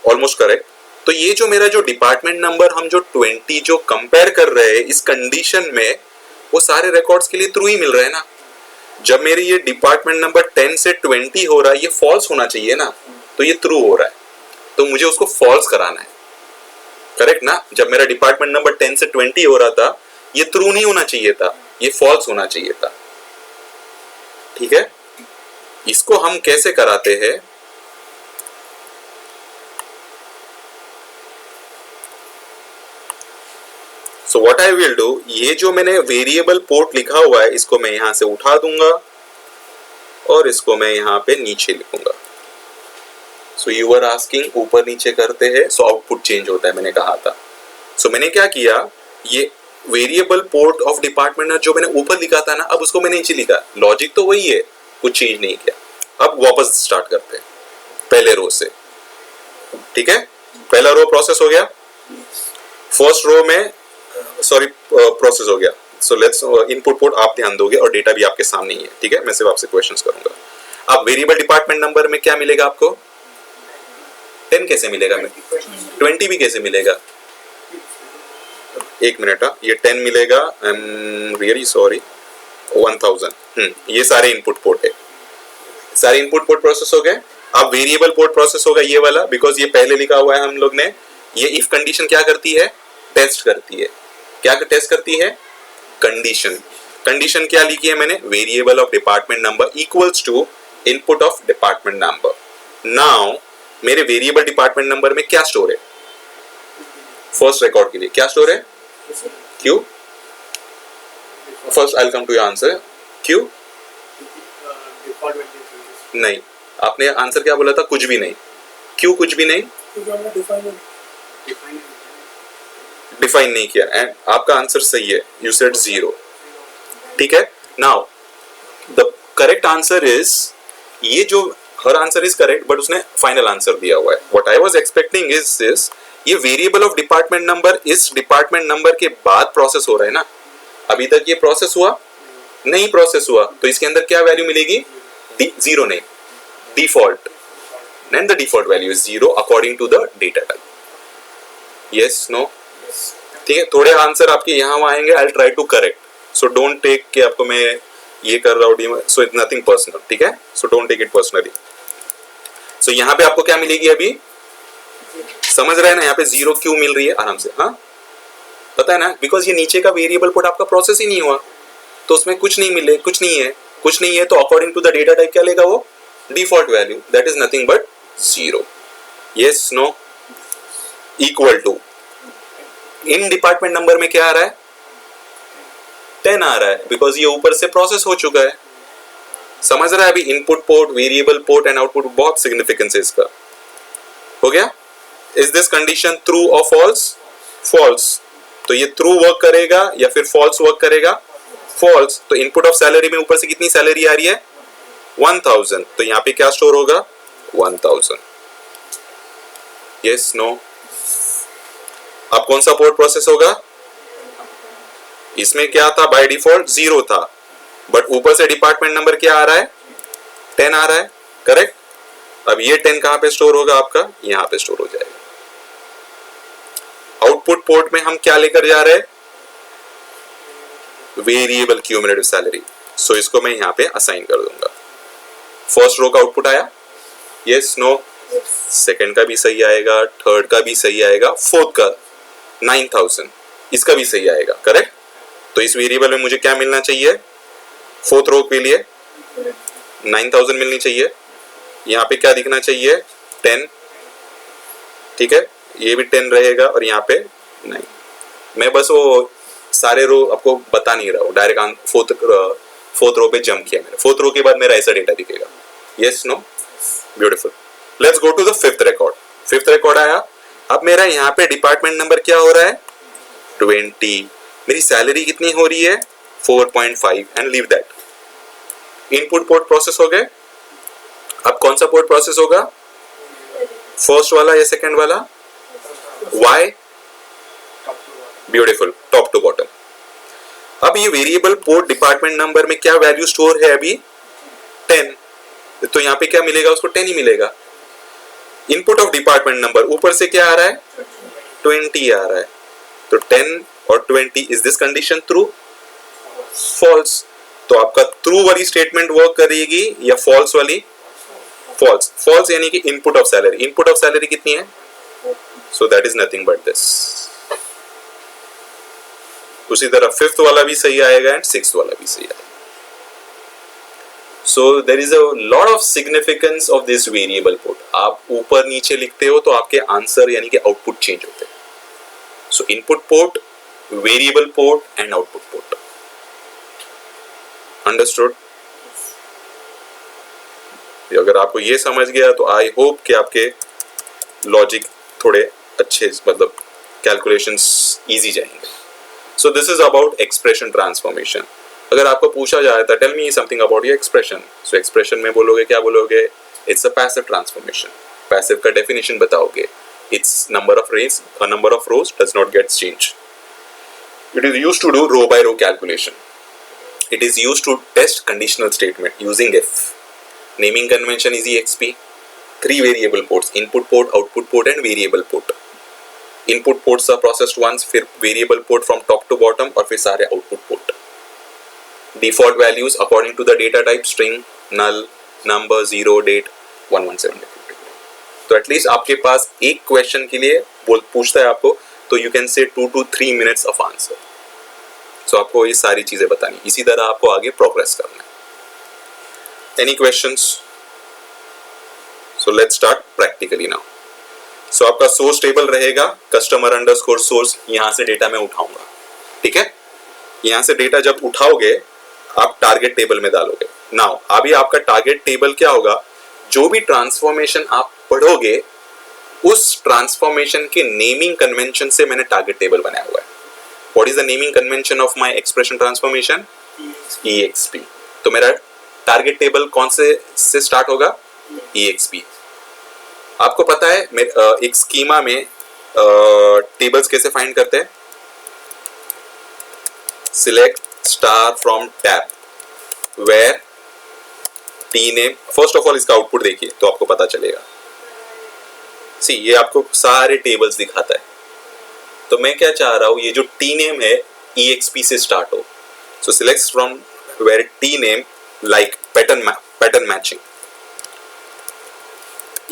almost correct. तो ये जो मेरा जो डिपार्टमेंट नंबर हम जो 20 जो कंपेयर कर रहे हैं इस कंडीशन में, वो सारे रिकॉर्ड्स के लिए ट्रू ही मिल रहा है ना। जब मेरी ये डिपार्टमेंट नंबर 10 से 20 हो रहा है, ये फॉल्स होना चाहिए ना, तो ये ट्रू हो रहा है, तो मुझे उसको फॉल्स कराना है, करेक्ट ना। जब मेरा डिपार्टमेंट नंबर 10 से 20 हो रहा था, ये ट्रू नहीं होना चाहिए था, ये फॉल्स होना चाहिए था। ठीक है, इसको हम कैसे कराते हैं, सो व्हाट आई विल डू, ये जो मैंने वेरिएबल पोर्ट लिखा हुआ है इसको मैं यहां से उठा दूंगा और इसको मैं यहां पे नीचे लिखूंगा। सो यू आर आस्किंग ऊपर नीचे करते हैं सो आउटपुट चेंज होता है, मैंने कहा था। सो मैंने क्या किया, ये वेरिएबल पोर्ट ऑफ डिपार्टमेंट जो मैंने ऊपर लिखा था ना, अब उसको मैंने नीचे लिखा। लॉजिक तो वही है, कुछ चेंज नहीं किया। अब वापस स्टार्ट करते हैं पहले रो से। ठीक है, पहला रो प्रोसेस हो गया, फर्स्ट रो में सॉरी प्रोसेस हो गया। सो लेट्स इनपुट पोर्ट आप ध्यान दोगे और डेटा भी आपके सामने ही है। ठीक है, मैं सिर्फ आपसे क्वेश्चंस करूंगा। अब वेरिएबल डिपार्टमेंट नंबर में क्या मिलेगा आपको, 10 कैसे मिलेगा, 20 भी कैसे मिलेगा, एक मिनट, ये 10 मिलेगा, आई एम रियली सॉरी, 1000। ये सारे इनपुट पोर्ट है, सारे इनपुट पोर्ट प्रोसेस हो गए। अब वेरिएबल पोर्ट प्रोसेस होगा ये वाला, बिकॉज ये पहले लिखा हुआ है हम लोग ने। ये इफ कंडीशन क्या करती है, टेस्ट करती है। क्या टेस्ट करती है, कंडीशन। कंडीशन क्या लिखी है मैंने, variable of department number equals to input of department number. Now मेरे वेरिएबल डिपार्टमेंट नंबर में क्या स्टोर है, फर्स्ट रिकॉर्ड के लिए क्या स्टोर है, Q. First I will come to your answer, Q नहीं, आपने आंसर क्या बोला था, कुछ भी नहीं, क्यू कुछ भी नहीं, डिफाइन नहीं किया, एंड आपका आंसर सही है, यू सेड 0। ठीक है, now the correct answer is, ये जो हर आंसर इज करेक्ट बट उसने फाइनल आंसर दिया हुआ है। What I was expecting is this, ये वेरिएबल ऑफ डिपार्टमेंट नंबर इस डिपार्टमेंट नंबर के बाद प्रोसेस हो रहा है ना, अभी तक ये प्रोसेस हुआ नहीं, प्रोसेस हुआ तो इसके अंदर क्या वैल्यू मिलेगी, 0 नहीं, default, and the default value is 0 according to the data type. Yes, no? ठीक है, थोड़े आंसर आपके यहाँ वहाँ आएंगे, I'll try to correct. So don't take कि आपको मैं ये कर रहा हूँ, so it's nothing personal. ठीक है, so don't take it personally. So यहाँ पे आपको क्या मिलेगी अभी, समझ रहे हैं ना, यहाँ पे 0 क्यों मिल रही है, आराम से, हाँ पता है ना, बिकॉज ये नीचे का वेरिएबल पोर्ट आपका प्रोसेस ही नहीं हुआ, तो उसमें कुछ नहीं मिले, कुछ नहीं है, तो according to the data type क्या लेगा वो, default value, that is nothing but 0. Yes, no, equal to, in department number में क्या आ रहा है, 10 आ रहा है, बिकॉज ये ऊपर से प्रोसेस हो चुका है। समझ रहा है अभी, input port, variable port and output, बहुत सिग्निफिकेंस है इसका। हो गया, इज दिस कंडीशन ट्रू और फॉल्स, फॉल्स, तो ये ट्रू वर्क करेगा या फिर फॉल्स वर्क करेगा, फॉल्स। तो इनपुट ऑफ सैलरी में ऊपर से कितनी सैलरी आ रही है, 1000, तो यहाँ पे क्या स्टोर होगा, 1000। यस, नो, अब कौन सा पोर्ट प्रोसेस होगा, इसमें क्या था, बाय डिफॉल्ट 0 था, बट ऊपर से डिपार्टमेंट नंबर क्या आ रहा है, 10 आ रहा है, करेक्ट। अब ये 10 कहां पे स्टोर होगा आपका, यहां पे स्टोर हो जाएगा। आउटपुट पोर्ट में हम क्या लेकर जा रहे हैं, वेरिएबल क्यूमुलेटिव सैलरी, सो इसको मैं यहां पे असाइन कर दूंगा। फर्स्ट रो का आउटपुट आया, यस, नो, सेकंड का भी सही आएगा, थर्ड का भी सही आएगा, फोर्थ का 9000, इसका भी सही आएगा, करेक्ट। तो इस वेरिएबल में मुझे क्या मिलना चाहिए, फोर्थ रो के लिए 9000 मिलनी चाहिए, यहाँ पे क्या दिखना चाहिए, 10, ठीक है, ये भी 10 रहेगा और यहाँ पे 9। मैं बस वो सारे रो आपको बता नहीं रहा हूँ, डायरेक्ट फोर्थ रो पे जंप किया मैंने, फोर्थ रो के बाद मेरा ऐसा डेटा दिखेगा। Yes, no, beautiful. Let's go to the fifth record. Fifth record आया, अब मेरा यहाँ पे डिपार्टमेंट नंबर क्या हो रहा है, 20, मेरी सैलरी कितनी हो रही है, 4.5, and leave that. Input port process हो गए, अब कौन सा पोर्ट प्रोसेस होगा, फर्स्ट वाला या सेकंड वाला, Y, beautiful, top to bottom. अब ये वेरिएबल पोर्ट डिपार्टमेंट नंबर में क्या वैल्यू स्टोर है अभी, 10, तो यहाँ पे क्या मिलेगा उसको, 10 ही मिलेगा। इनपुट ऑफ डिपार्टमेंट नंबर ऊपर से क्या आ रहा है, 20 आ रहा है, तो 10 और 20, is this condition true, false. तो आपका ट्रू वाली स्टेटमेंट वर्क करेगी या फॉल्स वाली, फॉल्स। फॉल्स यानी कि input of salary, input of salary कितनी है, so that is nothing but this. उसी तरह फिफ्थ वाला भी सही आएगा एंड सिक्स्थ वाला भी सही आएगा. So there is a lot of significance of this variable port. आप ऊपर नीचे लिखते हो तो आपके आंसर यानी कि आउटपुट चेंज होते हैं. सो input port, variable port and output port. Understood? अगर आपको ये समझ गया तो आई होप कि आपके लॉजिक थोड़े अच्छे, मतलब कैलकुलेशंस इजी जाएंगे. So this is about expression transformation. अगर आपको पूछा जाए तो tell me something about your expression. So expression में बोलोगे, क्या बोलोगे? It's a passive transformation. Passive का डेफिनेशन बताओगे. It's number of rows does not get change. It is used to do row by row calculation. It is used to test conditional statement using if. Naming convention is EXP. 3 variable ports: input port, output port and variable port. Input ports are processed once, फिर variable port from top to bottom और फिर सारे output port. Default values according to the data type: string, null, number, 0, date, 117. तो at least आपके पास एक question के लिए पूछता है आपको, तो you can say 2 to 3 minutes of answer. So आपको ये सारी चीजें बतानी, इसी तरह आपको आगे प्रोग्रेस करना है. Any questions? So let's start practically now. So आपका सोर्स टेबल रहेगा कस्टमर अंडरस्कोर सोर्स. यहां से डेटा मैं उठाऊंगा, ठीक है? यहां से डेटा जब उठाओगे आप टारगेट टेबल में डालोगे. नाउ अभी आपका टारगेट टेबल क्या होगा? जो भी ट्रांसफॉर्मेशन आप पढ़ोगे उस ट्रांसफॉर्मेशन के नेमिंग कन्वेंशन से मैंने टारगेट टेबल बनाया हुआ है. What is the naming convention of my expression transformation? EXP. तो मेरा टारगेट टेबल कौन से स्टार्ट होगा? EXP. आपको पता है एक स्कीमा में टेबल्स कैसे फाइंड करते हैं? Select star from tab where T name. First of all इसका आउटपुट देखिए तो आपको पता चलेगा. सी, ये आपको सारे टेबल्स दिखाता है. तो मैं क्या चाह रहा हूं, ये जो टी नेम है EXP से स्टार्ट हो. So select from where T name like pattern matching,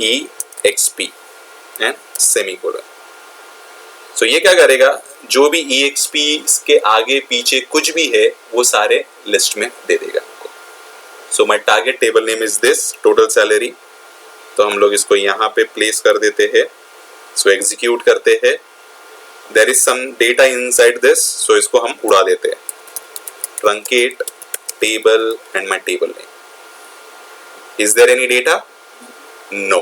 EXP and semicolon. So ये क्या करेगा? जो भी EXP के आगे पीछे कुछ भी है वो सारे लिस्ट में दे देगा आपको. So my target table name is this, total salary. तो हम लोग इसको यहाँ पे प्लेस कर देते हैं. So एग्जीक्यूट करते हैं. There is some data inside this, so इसको हम उड़ा देते हैं. Truncate table and my table name. Is there any data? No.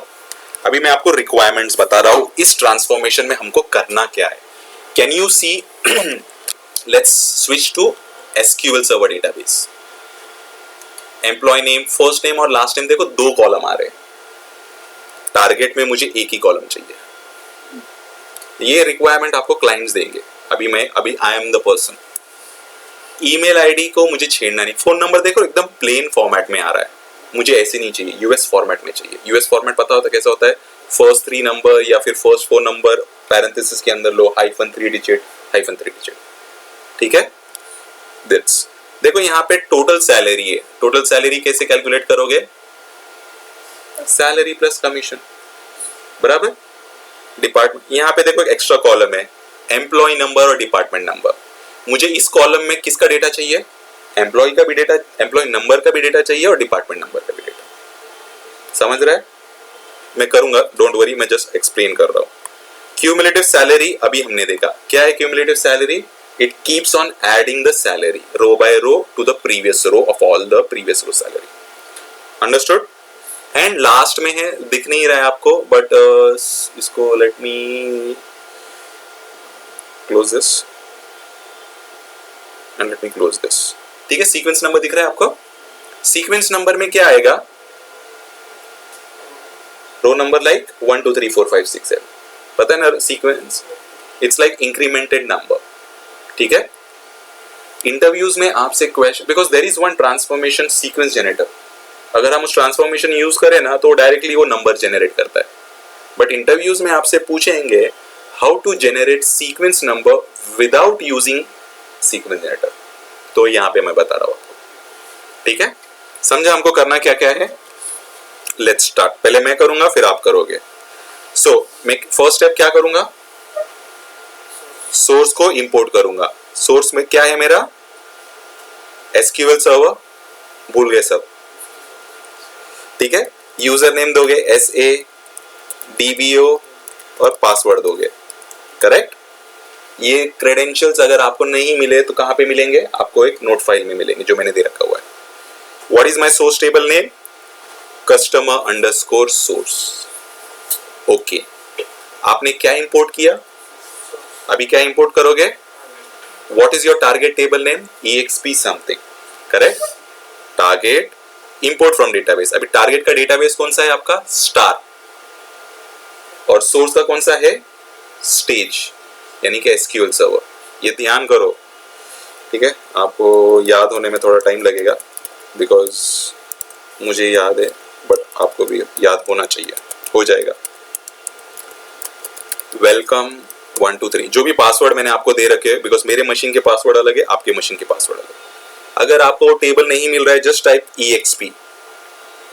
अभी मैं आपको requirements बता रहा हूं इस ट्रांसफॉर्मेशन में हमको करना क्या है. Can you see? Let's switch to SQL Server database. Employee name, first name और last name देखो 2 कॉलम आ रहे हैं. टारगेट में मुझे एक ही कॉलम चाहिए. ये रिक्वायरमेंट आपको क्लाइंट्स देंगे. अभी I am the person. Email ID को मुझे छेड़ना नहीं. फोन नंबर देखो एकदम प्लेन फॉर्मेट में आ रहा है. मुझे ऐसे नहीं चाहिए, यूएस फॉर्मेट में चाहिए. यूएस फॉर्मेट पता होता है कैसा होता है? फर्स्ट 3 नंबर या फिर फर्स्ट 4 नंबर पैरेंथेसिस के अंदर लो -3 डिजिट. ठीक है? दिस देखो यहाँ पे टोटल सैलरी है. टोटल सैलरी कैसे कैलकुलेट करोगे? सैलरी प्लस कमीशन, बराबर. डिपार्टमेंट, यहाँ पे देखो एक एक्स्ट्रा कॉलम है, एम्प्लॉय नंबर और डिपार्टमेंट नंबर. मुझे इस कॉलम में किसका डेटा चाहिए? एम्प्लॉय का भी डेटा, एम्प्लॉय नंबर का भी डेटा चाहिए और डिपार्टमेंट नंबर का भी डेटा. समझ रहा है? मैं करूंगा, डोंट वरी, मैं जस्ट एक्सप्लेन कर रहा हूं. क्यूमुलेटिव सैलरी अभी हमने देखा. क्या है cumulative salary? It keeps on adding the salary row by row to the previous row of all the previous row salary. Understood? And last में है, दिख नहीं रहा है आपको, बट इसको let me close this and let me close this. ठीक है? सीक्वेंस नंबर दिख रहा है आपको? सीक्वेंस नंबर में क्या आएगा? Row number like 1 2 3 4 5 6 7. पता है ना sequence? It's like incremented number. ठीक है? इंटरव्यूज में आपसे question, because there is one transformation sequence generator. अगर हम उस ट्रांसफॉर्मेशन यूज करें ना तो डायरेक्टली वो नंबर जनरेट करता है. बट इंटरव्यूज में आपसे पूछेंगे how to generate sequence number without using sequence generator. तो यहाँ पे मैं बता रहा हूँ आपको. ठीक है? समझा हमको करना क्या क्या है? Let's start. पहले मैं करूंगा फिर आप करोगे. सो मैं फर्स्ट स्टेप क्या करूंगा? सोर्स को इंपोर्ट करूंगा. सोर्स में क्या है मेरा? एसक्यूएल सर्वर, भूल गए सब, ठीक है। यूजर नेम दोगे SA, DBO और पासवर्ड दोगे, करेक्ट। ये क्रेडेंशियल्स अगर आपको नहीं मिले तो कहां पे मिलेंगे? आपको एक नोट फाइल में मिलेंगे जो मैंने दे रखा हुआ है। What is my source table name? customer_source। Okay, आपने क्या इंपोर्ट किया? अभी क्या इंपोर्ट करोगे? What is your target table name? EXP something, correct. Target import from database. अभी टारगेट का डेटाबेस कौन सा है आपका? स्टार। और सोर्स का कौन सा है? स्टेज, यानी कि SQL सर्वर। ये ध्यान करो, ठीक है। आपको याद होने में थोड़ा टाइम लगेगा बिकॉज मुझे याद है, बट आपको भी याद होना चाहिए, हो जाएगा। वेलकम 1 2 3, जो भी पासवर्ड मैंने आपको दे रखे हैं, बिकॉज मेरे मशीन के पासवर्ड अलग है, आपके मशीन के पासवर्ड अलग है। अगर आपको टेबल नहीं मिल रहा है, जस्ट टाइप EXP,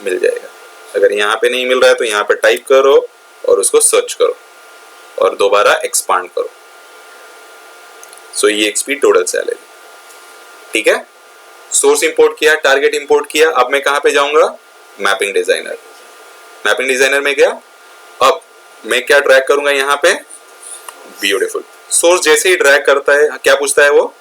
मिल जाएगा। अगर यहाँ पे नहीं मिल रहा है तो यहाँ पे टाइप करो और उसको सर्च करो और दोबारा एक्सपांड करो। सो EXP टोटल सैलरी, ठीक है। सोर्स इंपोर्ट किया, टारगेट इंपोर्ट किया। अब मैं कहां पे जाऊंगा? Mapping designer. मैपिंग डिजाइनर में गया, अब मैं क्या ड्रैग करूंगा यहाँ पे? ब्यूटीफुल। सोर्स जैसे ही ड्रैग करता है क्या पूछता है वो?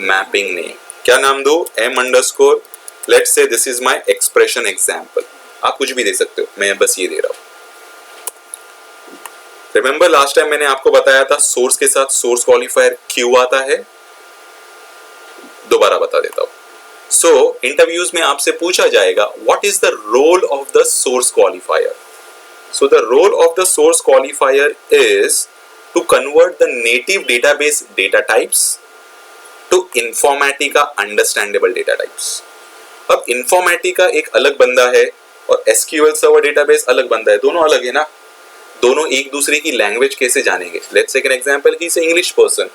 Mapping name. क्या नाम दो? M_, let's say this is my expression example. आप कुछ भी दे सकते हो, मैं बस ये दे रहा हूं। रिमेंबर लास्ट टाइम मैंने आपको बताया था सोर्स के साथ सोर्स क्वालिफायर क्यों आता है? दोबारा बता देता हूं। सो इंटरव्यूज में आपसे पूछा जाएगा what is the role of the source qualifier. So the role of the source qualifier is to convert the native database data types to Informatica understandable data types. अब इन्फॉर्मेटिका एक अलग बंदा है और SQL सर्वर डेटाबेस अलग बंदा है, दोनों अलग है ना। दोनों एक दूसरे की लैंग्वेज कैसे जानेंगे? Let's take an example, he is English person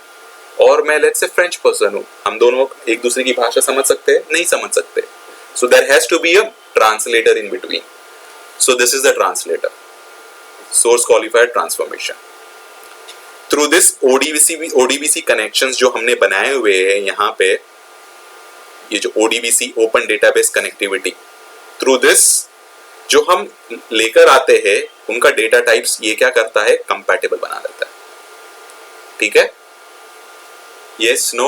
और मैं लेट्स से फ्रेंच पर्सन हूं। हम दोनों एक दूसरे की भाषा समझ सकते हैं? नहीं समझ सकते। So there has to be a translator in between. So this is the translator, source qualifier transformation. Through this ODBC connections जो हमने बनाए हुए हैं यहाँ पे, ये जो ODBC open database connectivity, through this जो हम लेकर आते हैं उनका डेटा टाइप्स ये क्या करता है? कंपैटिबल बना देता है, ठीक है। Yes no?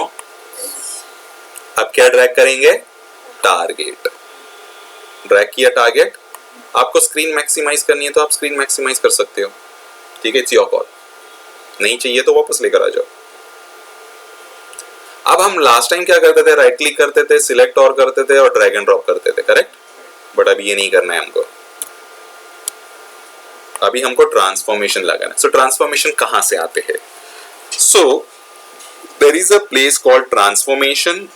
अब क्या ड्रैग करेंगे? टारगेट। ड्रैग किया टारगेट। आपको स्क्रीन मैक्सिमाइज करनी है तो आप स्क्रीन मैक्सिमाइज कर सकते हो, ठीक है, इट्स योर कॉल। नहीं चाहिए तो वापस लेकर आ जाओ। अब हम लास्ट टाइम क्या करते थे? राइट क्लिक करते थे, सिलेक्ट और करते थे और ड्रैग एंड ड्रॉप करते थे, करेक्ट। बट अभी ये नहीं करना है हमको, अभी हमको ट्रांसफॉर्मेशन लगाना है। सो ट्रांसफॉर्मेशन कहां से आते हैं? So there is a place called transformation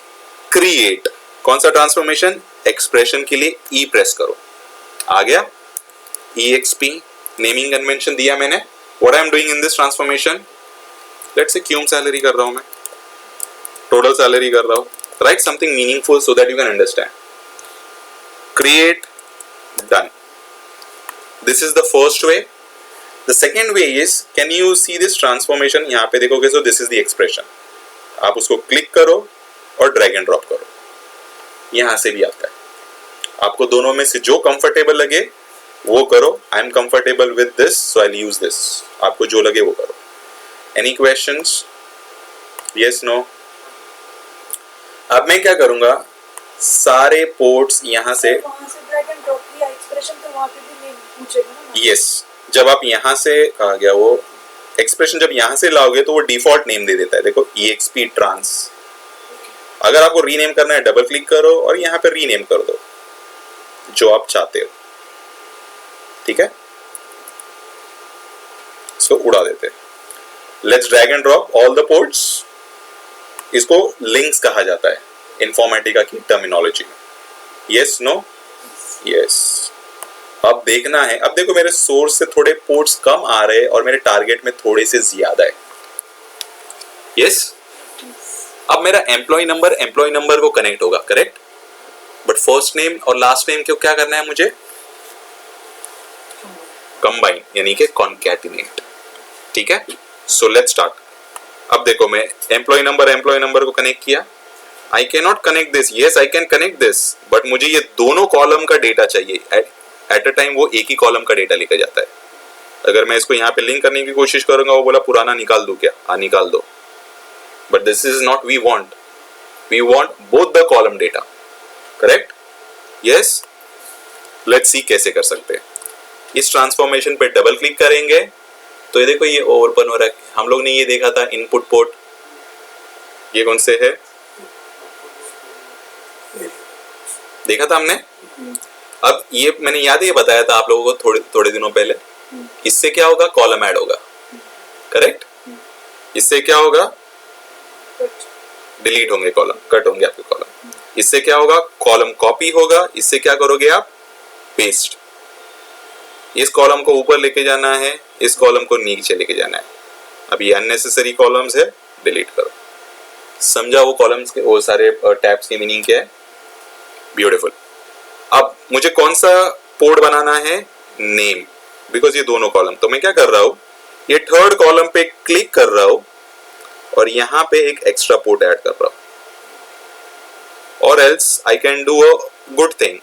create. कौन सा ट्रांसफॉर्मेशन? एक्सप्रेशन के लिए E प्रेस करो, आ गया EXP। नेमिंग कन्वेंशन दिया मैंने। What I am doing in this transformation? Let's से क्यूम सैलरी कर रहा हूं मैं, टोटल सैलरी कर रहा हूं। Right something meaningful so that you can understand. Create, done. This is the first way. The second way is, can you see this transformation? यहाँ पे देखोगे, so this is the expression. आप उसको click करो और ड्रैग एंड ड्रॉप करो, यहाँ से भी आता है। आपको दोनों में से जो कंफर्टेबल लगे वो करो। I am comfortable with this so I use this. आपको जो लगे वो करो। Any questions? Yes no? अब मैं क्या करूंगा, सारे पोर्ट्स यहाँ से ड्रैग एंड ड्रॉप किया एक्सप्रेशन, तो वहां पे भी नहीं पूछेगा ना। यस, जब आप यहाँ से आ गया वो एक्सप्रेशन, जब यहाँ से लाओगे तो वो डिफॉल्ट नेम दे देता है। देखो EXP ट्रांस। अगर आपको रीनेम करना है डबल क्लिक करो और यहाँ पे रीनेम कर दो जो आप चाहते हो, ठीक है। सो उड़ा देते हैं। Let's drag and drop all the ports. इसको लिंक्स कहा जाता है इन्फॉर्मेटिका की टर्मिनोलॉजी में। Yes no? यस। अब देखना है, अब देखो मेरे सोर्स से थोड़े पोर्ट्स कम आ रहे हैं और मेरे टारगेट में थोड़े से ज्यादा है। यस। अब मेरा एम्प्लॉय नंबर को कनेक्ट होगा, करेक्ट। बट फर्स्ट नेम और लास्ट नेम को क्या करना है मुझे? कंबाइन, यानी कि कॉन्कैटिनेट, ठीक है। So let's start. अब देखो मैं एम्प्लॉय नंबर को कनेक्ट किया, I can not connect this, yes I can connect this, but मुझे ये दोनों कॉलम का डेटा चाहिए एट अ टाइम, वो एक ही कॉलम का डेटा लेकर जाता है। अगर मैं इसको यहाँ पे लिंक करने की कोशिश करूंगा, वो बोला पुराना निकाल दो क्या, हाँ निकाल दो, but this is not we want both the column data, correct? Yes, let's see कैसे कर सकते हैं। इस ट्रांसफॉर्मेशन पे डबल क्लिक करेंगे तो ये देखो ये ओपन हो रहा है। हम लोग ने ये देखा था इनपुट पोर्ट, ये कौन से है देखा था हमने। अब ये मैंने याद है ये बताया था आप लोगों को थोड़े दिनों पहले, इससे क्या होगा, कॉलम ऐड होगा, करेक्ट? इससे क्या होगा, डिलीट होंगे कॉलम, कट होंगे आपके कॉलम। इससे क्या होगा, कॉलम कॉपी होगा, इससे क्या करोगे आप, पेस्ट। इस कॉलम को ऊपर लेके जाना है, इस कॉलम को नीचे लेके जाना है। अब ये अननेसेसरी कॉलम्स है, डिलीट करो। समझा वो कॉलम्स के, वो सारे टैब्स की मीनिंग क्या है? ब्यूटीफुल। अब मुझे कौन सा पोर्ट बनाना है, नेम, बिकॉज ये दोनों कॉलम, तो मैं क्या कर रहा हूं, ये थर्ड कॉलम पे क्लिक कर रहा हूं और यहां पे एक एक्स्ट्रा पोर्ट ऐड कर रहा हूं। और else I can do a good thing,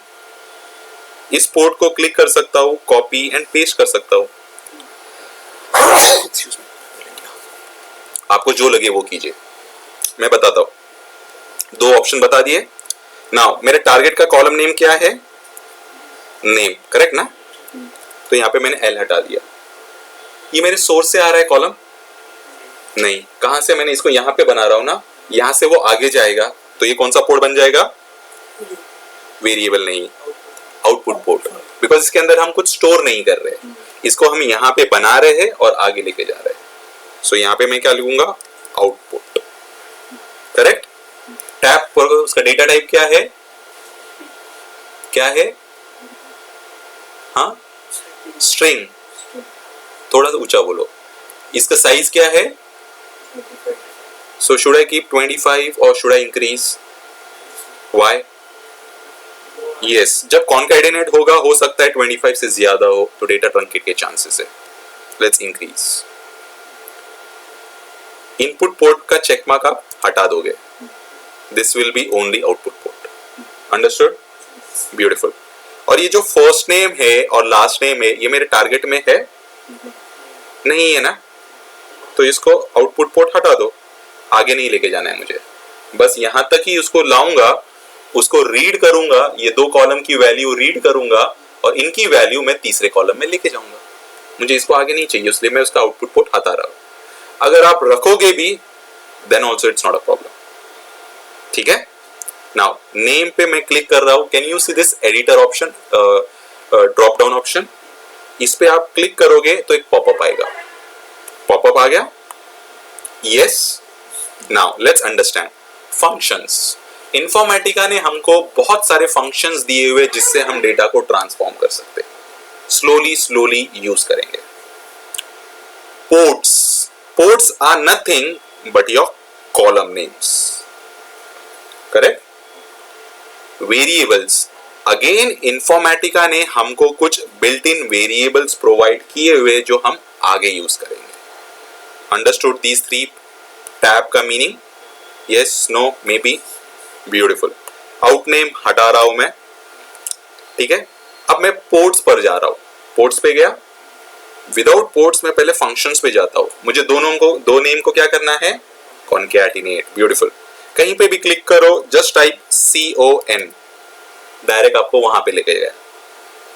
इस पोर्ट को क्लिक कर सकता हूं, कॉपी एंड पेस्ट कर सकता हूं। आपको जो लगे वो कीजिए, मैं बताता हूं। दो ऑप्शन बता दिए। नाउ मेरे टारगेट का कॉलम नेम क्या है, नेम, करेक्ट ना? तो यहां पे मैंने एल हटा दिया। ये मेरे सोर्स से आ रहा है कॉलम नहीं, कहां से, मैंने इसको यहां पे बना रहा हूं ना, यहां से वो आगे जाएगा, तो ये कौन सा पोर्ट बन जाएगा, वेरिएबल नहीं, आउटपुट पोर्ट, बिकॉज इसके अंदर हम कुछ स्टोर नहीं कर रहे, इसको हम यहाँ पे बना रहे हैं और आगे लेके जा रहे हैं। सो यहाँ पे मैं क्या लिखूंगा, आउटपुट, करेक्ट? टैब पर उसका डेटा टाइप क्या है, क्या है, हाँ, स्ट्रिंग। थोड़ा सा ऊंचा बोलो। इसका साइज क्या है, सो शुड आई कीप 25 और should I increase, why? Yes, जब कॉन्कैटिनेट होगा हो सकता है 25 से ज्यादा हो, तो डेटा ट्रंकेट के चांसेस है। Let's increase. इनपुट पोर्ट का चेक मार्क आप हटा दोगे, this will B only output port, understood? Beautiful. और ये जो फर्स्ट नेम है और लास्ट नेम है, ये मेरे टारगेट में है नहीं है ना, तो इसको आउटपुट पोर्ट हटा दो, आगे नहीं लेके जाना है मुझे, बस यहां तक ही उसको लाऊंगा, उसको रीड करूंगा, ये दो कॉलम की वैल्यू रीड करूंगा और इनकी वैल्यू मैं तीसरे कॉलम में लेके जाऊंगा। मुझे इसको आगे नहीं चाहिए, इसलिए मैं उसका आउटपुट पोर्ट हटा रहा हूं। अगर आप रखोगे भी then also it's not a problem, ठीक है? नाउ नेम पे मैं क्लिक कर रहा हूं, can you see this editor option, drop down option, इस पे आप क्लिक करोगे तो एक पॉपअप आएगा, पॉपअप आ गया, yes. Now let's understand functions. Informatica ने हमको बहुत सारे फंक्शंस दिए हुए जिससे हम डेटा को ट्रांसफॉर्म कर सकते हैं, स्लोली यूज करेंगे। Ports are nothing but your column names, correct? Variables, again Informatica ने हमको कुछ बिल्ट इन वेरिएबल्स प्रोवाइड किए हुए जो हम आगे यूज करेंगे। अंडरस्टूड दीज थ्री टैब का meaning? Yes, no, maybe? Beautiful. Out name हटा रहा हूं मैं, ठीक है? अब मैं पोर्ट्स पर जा रहा हूं, पोर्ट्स पे गया, विदाउट पोर्ट्स में पहले फंक्शंस पे जाता हूं। मुझे दो नेम को क्या करना है, कॉन्कैटिनेट, ब्यूटीफुल। कहीं पे भी क्लिक करो, जस्ट टाइप CON, डायरेक्ट आपको वहां पे लेके गया,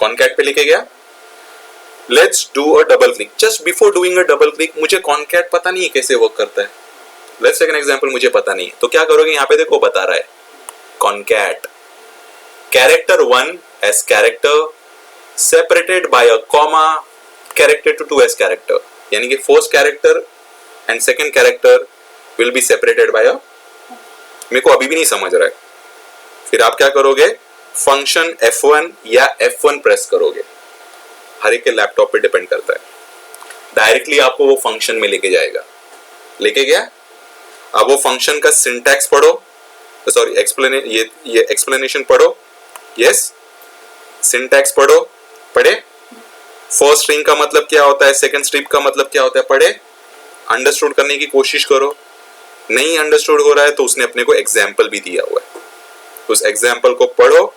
कॉन्कैट पे लेके गया। Let's do a double click. Just before doing a double click, मुझे कॉन्कैट पता नहीं है कैसे वर्क करता है, लेट्स टेक एन एग्जांपल, मुझे पता नहीं है, तो क्या करोगे, यहाँ पे देखो बता रहा है concat character 1 as character separated by a comma character to 2 as character, यानी कि first character and second character will be separated by a, मेरे को अभी भी नहीं समझ रहा है। फिर आप क्या करोगे, फंक्शन F1 या F1 प्रेस करोगे, हर एक के लैपटॉप पे डिपेंड करता है, डायरेक्टली आपको वो फंक्शन में लेके जाएगा, लेके गया। अब वो फंक्शन का सिंटैक्स पढ़ो, सॉरी ये एक्सप्लेनेशन पढ़ो, यस, सिंटैक्स पढ़ो, पढ़े। फर्स्ट स्ट्रिंग का मतलब क्या होता है, सेकंड स्ट्रिंग का मतलब क्या होता है, पढ़े। अंडरस्टूड करने की कोशिश करो, नहीं अंडरस्टूड हो रहा है तो उसने अपने को एग्जाम्पल भी दिया हुआ है, उस एग्जाम्पल को पढ़ो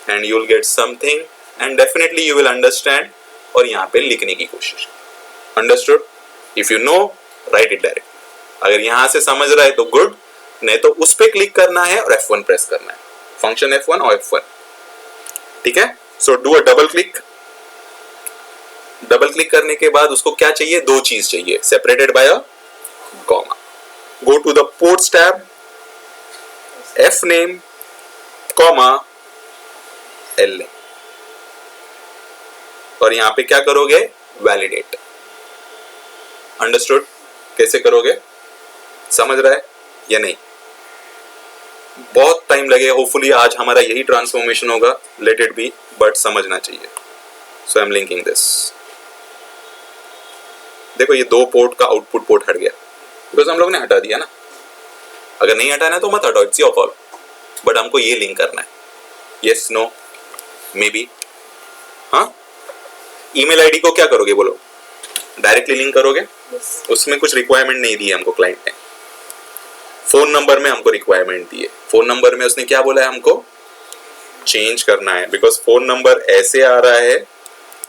and you will get something and definitely you will understand, और यहाँ पे लिखने की कोशिश। Understood? If you know right it direct. अगर यहाँ से समझ रहा है तो गुड, नहीं तो उस पे क्लिक करना है और F1 प्रेस करना है, फंक्शन F1 और F1। ठीक है, so do a double click. Double click करने के बाद उसको क्या चाहिए, दो चीज चाहिए, separated by a comma. Go to the ports tab, F name comma L name, और यहां पे क्या करोगे, वैलिडेट। अंडरस्टूड? कैसे करोगे, समझ रहा है या नहीं? बहुत टाइम लगेगा, होपफुली आज हमारा यही ट्रांसफॉर्मेशन होगा, लेट इट बी, बट समझना चाहिए। सो आई एम लिंकिंग दिस। देखो ये दो पोर्ट का आउटपुट पोर्ट हट गया बिकॉज हम लोग ने हटा दिया ना। अगर नहीं हटाना है तो मत हटाओ, इट्स योर कॉल, बट हमको ये लिंक करना है। Yes, no, maybe. हाँ, ईमेल आईडी को क्या करोगे बोलो, डायरेक्टली लिंक करोगे? उसमें कुछ रिक्वायरमेंट नहीं दी है हमको क्लाइंट ने। फोन नंबर में हमको रिक्वायरमेंट दी है, फोन नंबर में उसने क्या बोला है, हमको चेंज करना है, बिकॉज फोन नंबर ऐसे आ रहा है,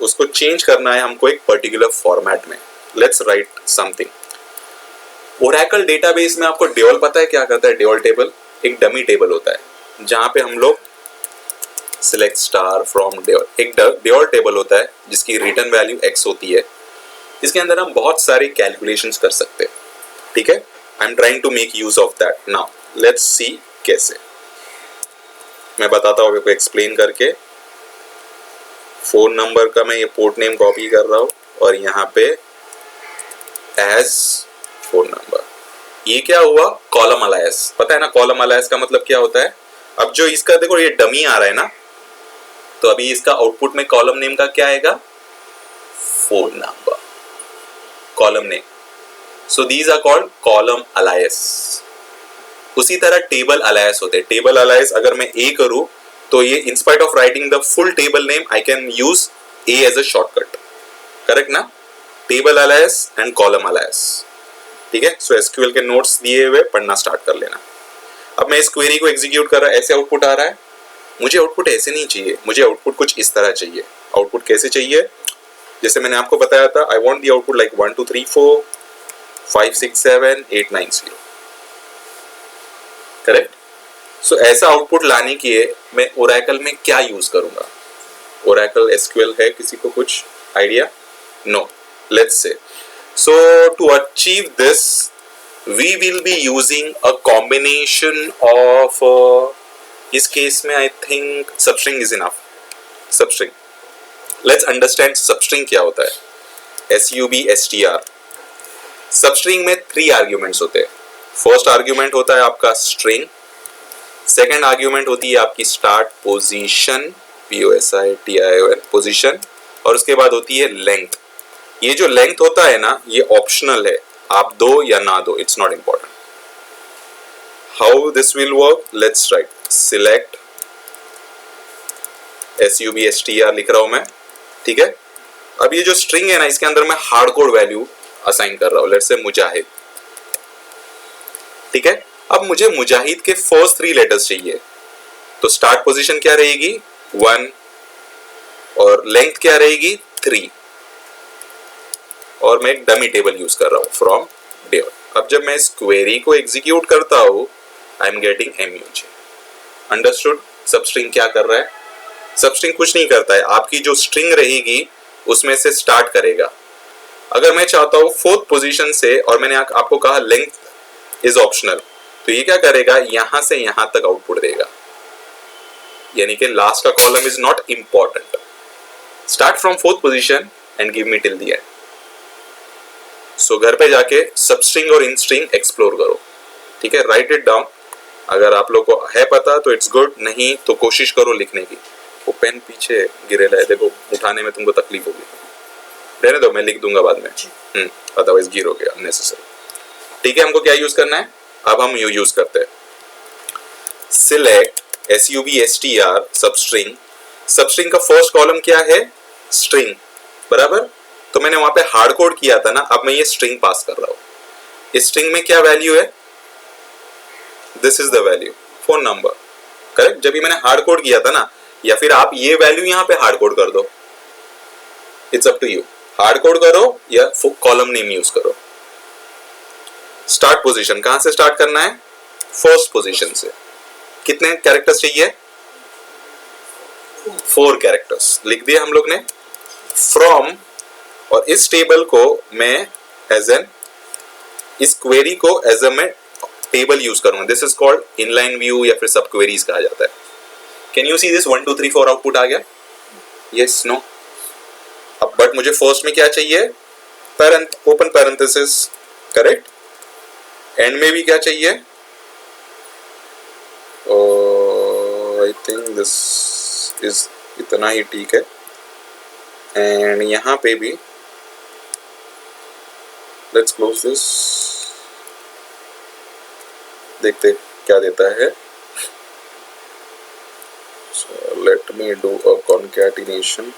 उसको चेंज करना है हमको एक पर्टिकुलर फॉर्मेट में। Let's write something. Oracle database में आपको डेवल पता है क्या करता है? डेवल टेबल एक डमी टेबल होता है जहां पे हम लोग सिलेक्ट स्टार फ्रॉम डेवल, एक डेवल टेबल होता है जिसकी रिटर्न वैल्यू x होती है, इसके अंदर हम बहुत सारी कैलकुलेशंस कर सकते हैं। ठीक है, I am trying to make use of that now, let's see कैसे। मैं बताता हूँ आपको एक्सप्लेन करके। फोन नंबर का मैं ये पोर्ट नेम कॉपी कर रहा हूँ और यहाँ पे एज फोन नंबर, ये क्या हुआ, कॉलम अलायस। पता है ना कॉलम अलायस का मतलब क्या होता है? अब जो इसका देखो ये डमी आ रहा है ना, तो अभी इसका आउटपुट में कॉलम नेम का क्या आएगा, phone number, column name. So these are called column alias. उसी तरह टेबल अलायस होते हैं। टेबल अलायस अगर मैं ए करूं तो ये in spite of writing the full table name I can use A as a shortcut, correct ना? Table alias and column alias. ठीक है, सो एसक्यूएल के नोट्स दिए हुए पढ़ना स्टार्ट कर लेना। अब मैं इस क्वेरी को एग्जीक्यूट कर रहा, ऐसे आउटपुट आ रहा है। मुझे आउटपुट ऐसे नहीं चाहिए, मुझे आउटपुट कुछ इस तरह चाहिए। आउटपुट कैसे चाहिए? जैसे मैंने आपको बताया था, I want the output like 1 2 3 4 5 6 7 8 9 0, correct? सो ऐसा आउटपुट लाने के लिए मैं ओरेकल में क्या यूज करूंगा? ओरेकल एसक्यूएल है किसी को कुछ idea? No, let's say. So to achieve this, we will be using a combination of इस केस में I think substring is enough. Substring. Let's understand substring क्या होता है? SUBSTR. Substring में 3 arguments होते हैं. First argument होता है आपका string. Second argument होती है आपकी start position, POSITION position, और उसके बाद होती है length. ये जो लेंथ होता है ना, ये ऑप्शनल है, आप दो या ना दो, it's not important. How this will work, let's write select SUBSTR लिख रहा हूं मैं। ठीक है, अब ये जो स्ट्रिंग है ना, इसके अंदर मैं हार्ड कोड वैल्यू असाइन कर रहा हूं, लेट्स से मुजाहिद। ठीक है, अब मुझे मुजाहिद के फर्स्ट 3 लेटर्स चाहिए, तो स्टार्ट पोजीशन क्या रहेगी, 1, और लेंथ क्या रहेगी, 3, और मैं एक डमी टेबल यूज कर रहा हूं फ्रॉम डेवल। अब जब मैं इस क्वेरी को एग्जीक्यूट करता हूं, I am getting MUJ। Understood? Substring क्या कर रहा है? सबस्ट्रिंग कुछ नहीं करता है, आपकी जो स्ट्रिंग रहेगी उसमें से स्टार्ट करेगा। अगर मैं चाहता हूं 4th पोजीशन से, और मैंने आपको कहा लेंथ इज ऑप्शनल, तो ये क्या करेगा, यहां से यहां तक आउटपुट देगा, यानी कि लास्ट का column is not important. Start from 4th position and give me till the end. So घर पे जाके सबस्ट्रिंग और इनस्ट्रिंग एक्सप्लोर करो। ठीक है, राइट इट डाउन। अगर आप लोग को है पता तो इट्स गुड, नहीं तो कोशिश करो लिखने की। वो पेन पीछे गिरेला है, देखो उठाने में तुमको तकलीफ होगी, रहने दो, मैं लिख दूंगा बाद में, अदरवाइज गिरोगे अननेसेसरी। ठीक है, हमको क्या यूज करना है, अब हम यूज करते हैं सिलेक्ट SUBSTR सबस्ट्रिंग। सबस्ट्रिंग का फर्स्ट कॉलम क्या है, स्ट्रिंग, बराबर? तो मैंने वहां पे हार्ड कोड किया था ना, अब मैं ये स्ट्रिंग पास कर रहा हूं। इस स्ट्रिंग में क्या वैल्यू है, this is the value, phone number, correct. जब भी मैंने हार्ड कोड किया था ना, या फिर आप ये वैल्यू यहाँ पे हार्ड कोड कर दो, it's up to you, hard code करो या कॉलम नेम यूज करो। स्टार्ट पोजीशन कहां से स्टार्ट करना है, फर्स्ट पोजीशन से। कितने कैरेक्टर्स चाहिए, 4 कैरेक्टर्स लिख दिए हम लोग ने। फ्रॉम, और इस टेबल को मैं एज एन, इस क्वेरी को एज ए मैं टेबल यूज करूंगा, this is called inline view या फिर सब क्वेरीज कहा जाता है। Can you see this 1 2 3 4 output आ गया, यस नो। अब बट मुझे फर्स्ट में क्या चाहिए, ओपन पैरेंथेसिस, करेक्ट। एंड में भी क्या चाहिए, आई थिंक दिस इज इतना ही ठीक है। एंड यहां पे भी लेट्स क्लोज दिस, देखते क्या देता है। So let me do a concatenation.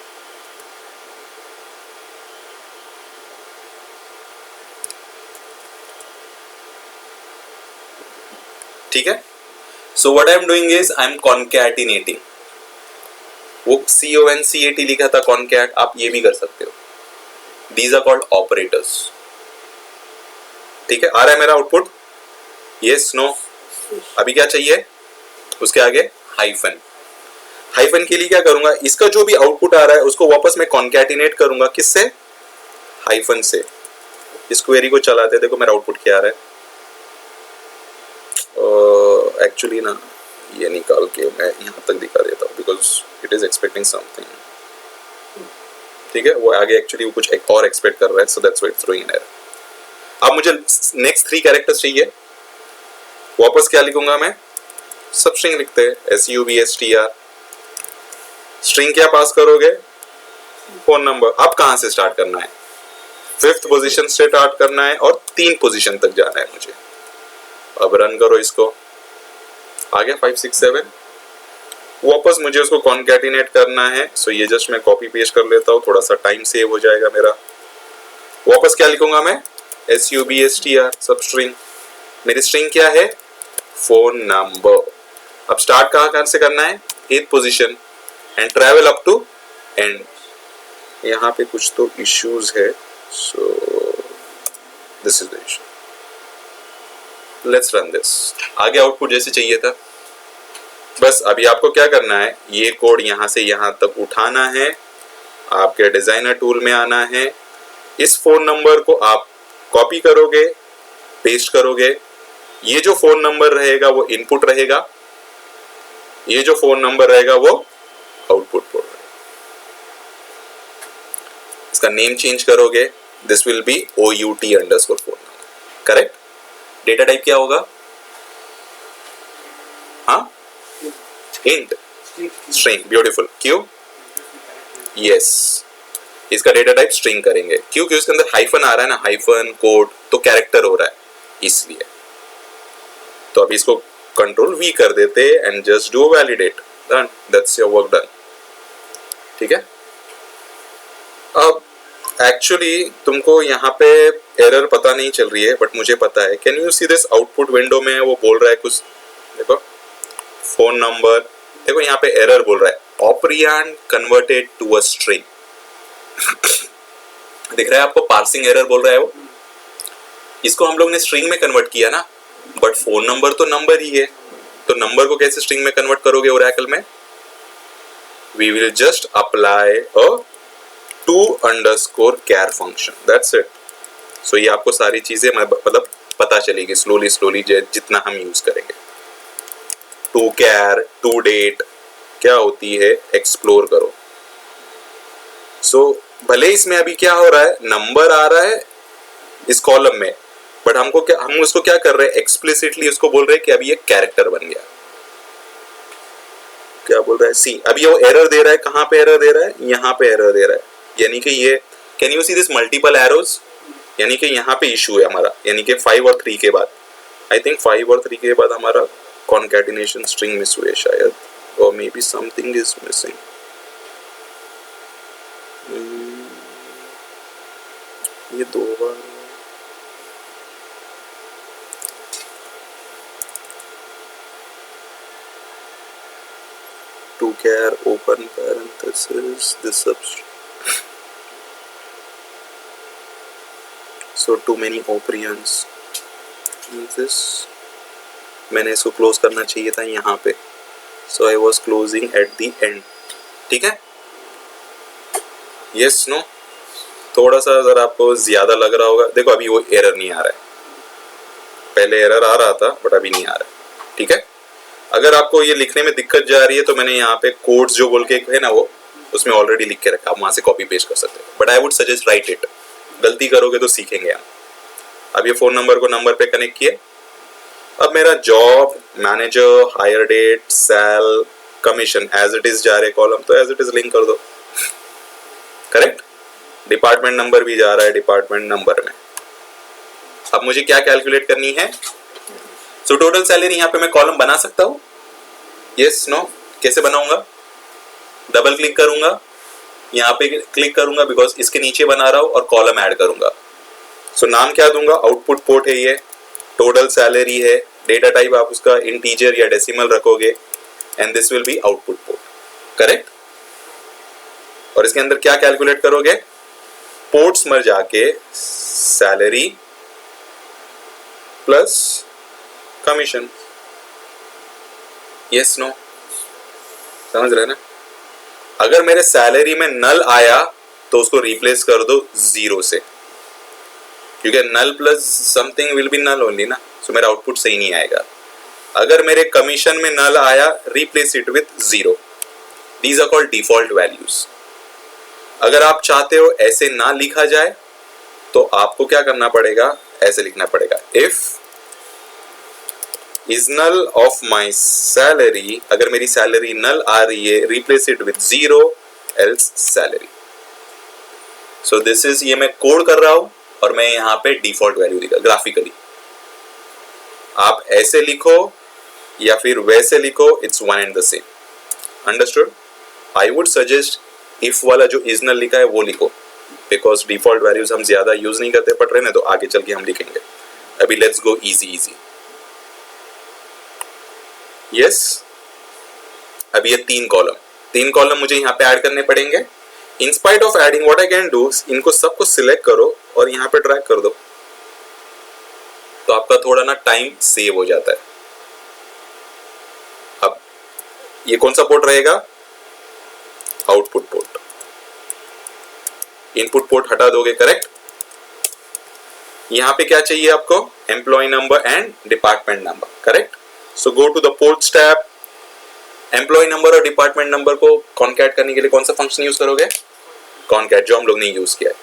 ठीक है, so what I am doing is I am concatenating. वो CONCAT लिखा था कॉन्कैट, आप ये भी कर सकते हो। These are called operators. ठीक है, आ रहा है मेरा आउटपुट, यस नो। अभी क्या चाहिए, उसके आगे हाइफन। हाइफन के लिए क्या करूंगा, इसका जो भी आउटपुट आ रहा है उसको वापस मैं कॉन्कैटिनेट करूंगा, किससे, हाइफन से। इस क्वेरी को चलाते, देखो मेरा आउटपुट क्या आ रहा है। एक्चुअली ना ये निकाल के मैं यहाँ तक दिखा देता हूँ, because it is expecting something. ठीक है, वो आगे एक्चुअली वो कुछ और एक्सपेक्ट कर रहा है, so that's why it's throwing an error. अब मुझे नेक्स्ट 3 कैरेक्टर्स चाहिए, वापस क्या लिखूंगा मैं, सब स्ट्रिंग लिखते हैं, SUBSTR। स्ट्रिंग क्या पास करोगे, फोन नंबर। अब कहां से स्टार्ट करना है, 5th पोजीशन से स्टार्ट करना है और 3 पोजीशन तक जाना है मुझे। अब रन करो इसको, आ गया 5 6 7। वापस मुझे उसको कॉन्कैटिनेट करना है, सो ये जस्ट मैं कॉपी पेस्ट कर लेता हूँ, थोड़ा सा टाइम सेव हो जाएगा मेरा। वापस क्या लिखूंगा मैं, SUBSTR सब स्ट्रिंग। मेरी स्ट्रिंग क्या है, फोन नंबर। अब स्टार्ट कहां से करना है, 8th position and travel up to end. यहाँ पे कुछ तो इश्यूज है, so this is the issue. Let's run this. आगे आउटपुट जैसे चाहिए था। बस अभी आपको क्या करना है, ये कोड यहां से यहां तक उठाना है, आपके डिजाइनर टूल में आना है, इस फोन नंबर को आप कॉपी करोगे, पेस्ट करोगे। ये जो फोन नंबर रहेगा वो इनपुट रहेगा, ये जो फोन नंबर रहेगा वो आउटपुट पोर्ट रहेगा। इसका नेम चेंज करोगे, this will B OUT underscore phone number, correct. Data type क्या होगा, हाँ, इंट, स्ट्रिंग, ब्यूटीफुल। क्यों, यस, इसका डेटा टाइप स्ट्रिंग करेंगे, क्योंकि उसके अंदर हाइफन आ रहा है ना, हाइफन कोड तो कैरेक्टर हो रहा है इसलिए। तो अभी इसको कंट्रोल V कर देते and just do validate, done, that's your work done. ठीक है, अब एक्चुअली तुमको यहाँ पे एरर पता नहीं चल रही है, बट मुझे पता है। Can you see this output window में वो बोल रहा है कुछ, देखो फोन नंबर, देखो यहाँ पे एरर बोल रहा है, operand converted to a string. दिख रहा है आपको, पार्सिंग एरर बोल रहा है वो। इसको हम लोग ने स्ट्रिंग में कन्वर्ट किया ना, बट फोन नंबर तो नंबर ही है, तो नंबर को कैसे स्ट्रिंग में कन्वर्ट करोगे ओरेकल में, we will just apply a to_char function, that's it. So ये आपको सारी चीजें मतलब पता चलेगी स्लोली स्लोली जितना हम यूज करेंगे। to_char, to_date क्या होती है, एक्सप्लोर करो। सो भले इसमें अभी क्या हो रहा है, नंबर आ रहा है इस कॉलम में, बट हमको क्या, हम उसको क्या कर रहे हैं, एक्सप्लिसिटली उसको बोल रहे हैं कि अभी ये कैरेक्टर बन गया। क्या बोल रहा है, सी, अभी वो एरर दे रहा है, कहां पे एरर दे रहा है, यहाँ पे एरर दे रहा है, यानी कि ये, can you see this multiple arrows, यानी कि यहाँ पे इशू है हमारा, यानी कि 5 और 3 के बाद, आई थिंक 5 और 3 के बाद हमारा कॉन्कैटिनेशन स्ट्रिंग मिस हुए शायद, और may be something is missing. ये 2 बार care open parenthesis this so too many operions this मैंने इसको क्लोज करना चाहिए था यहाँ पे so I was closing at the end. ठीक है? yes no थोड़ा सा अगर आपको ज्यादा लग रहा होगा, देखो अभी वो एरर नहीं आ रहा है, पहले एरर आ रहा था बट अभी नहीं आ रहा है. ठीक है? अगर आपको ये लिखने में दिक्कत जा रही है तो मैंने यहाँ पे कोड्स जो बोल के है ना वो उसमें ऑलरेडी लिख के रखा, आप वहां से कॉपी पेस्ट कर सकते हो, but I would suggest write it. गलती करोगे तो सीखेंगे हम. अब ये फोन नंबर को नंबर पे कनेक्ट किए. अब मेरा job, manager, hire date, sal, commission as it is जा रहे कॉलम, तो एज इट इज लिंक कर दो. करेक्ट? डिपार्टमेंट नंबर भी जा रहा है डिपार्टमेंट नंबर में. अब मुझे क्या कैलकुलेट करनी है? सो टोटल सैलरी यहाँ पे मैं कॉलम बना सकता हूँ? Yes no. कैसे बनाऊंगा? डबल क्लिक करूंगा, यहाँ पे क्लिक करूंगा बिकॉज इसके नीचे बना रहा हूँ और कॉलम ऐड करूंगा. सो नाम क्या दूंगा? आउटपुट पोर्ट है ये, टोटल सैलरी है, डेटा टाइप आप उसका इंटीजर या डेसिमल रखोगे and this will be output port. Correct? और इसके अंदर क्या कैलकुलेट करोगे? पोर्ट्स मर जाके salary plus commission. Yes no. समझ रहे ना? अगर मेरे सैलरी में नल आया तो उसको रिप्लेस कर दो जीरो से, क्योंकि null plus something will be null only ना, सो मेरा आउटपुट सही नहीं आएगा. अगर मेरे कमीशन में नल आया, replace it with zero. These are called default values. अगर आप चाहते हो ऐसे ना लिखा जाए तो आपको क्या करना पड़ेगा? ऐसे लिखना पड़ेगा, if is null of my salary, अगर मेरी सैलरी नल आ रही है, replace it with zero else salary. So this is, ये मैं कोड कर रहा हूं और मैं यहाँ पे डिफॉल्ट वैल्यू लिखा ग्राफिकली. आप ऐसे लिखो या फिर वैसे लिखो, it's one and the same. Understood? I would suggest if वाला जो इज नल लिखा है वो लिखो, बिकॉज डिफॉल्ट वैल्यूज हम ज्यादा यूज नहीं करते पढ़ रहे हैं, तो आगे चल के हम लिखेंगे. अभी let's go easy easy. Yes, अभी ये तीन कॉलम मुझे यहाँ पे ऐड करने पड़ेंगे. इन spite of adding what I can do, इनको सबको सिलेक्ट करो और यहाँ पे ड्रैग कर दो, तो आपका थोड़ा ना टाइम सेव हो जाता है. अब ये कौन सा पोर्ट रहेगा? Output port. इनपुट पोर्ट हटा दोगे. करेक्ट? यहाँ पे क्या चाहिए आपको? Employ number and department number. Correct? So go to the ports tab. Employ number और डिपार्टमेंट नंबर को कॉन्कैट करने के लिए कौन सा फंक्शन यूज करोगे? कॉन्कैट, जो हम लोग ने यूज किया है.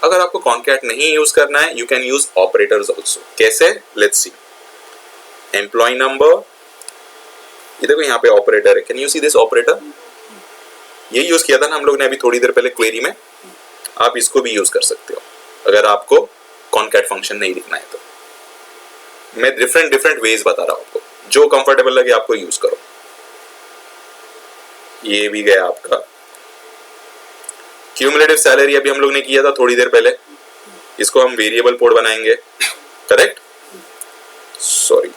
अगर आपको कॉन्कैट नहीं यूज करना है, you can use operators also. कैसे? Let's see. एम्प्लॉय नंबर, ये देखो यहाँ पे ऑपरेटर है. Can you see this operator? ये यूज किया था ना हम लोग ने अभी थोड़ी देर पहले क्वेरी में. आप इसको भी यूज कर सकते हो अगर आपको कॉन्कैट फंक्शन नहीं लिखना है तो. मैं डिफरेंट वेज बता रहा हूं आपको, जो कंफर्टेबल लगे आपको यूज करो. ये भी गया आपका क्यूमुलेटिव सैलरी, अभी हम लोग ने किया था थोड़ी देर पहले. इसको हम वेरिएबल पोर्ट बनाएंगे. करेक्ट? सॉरी,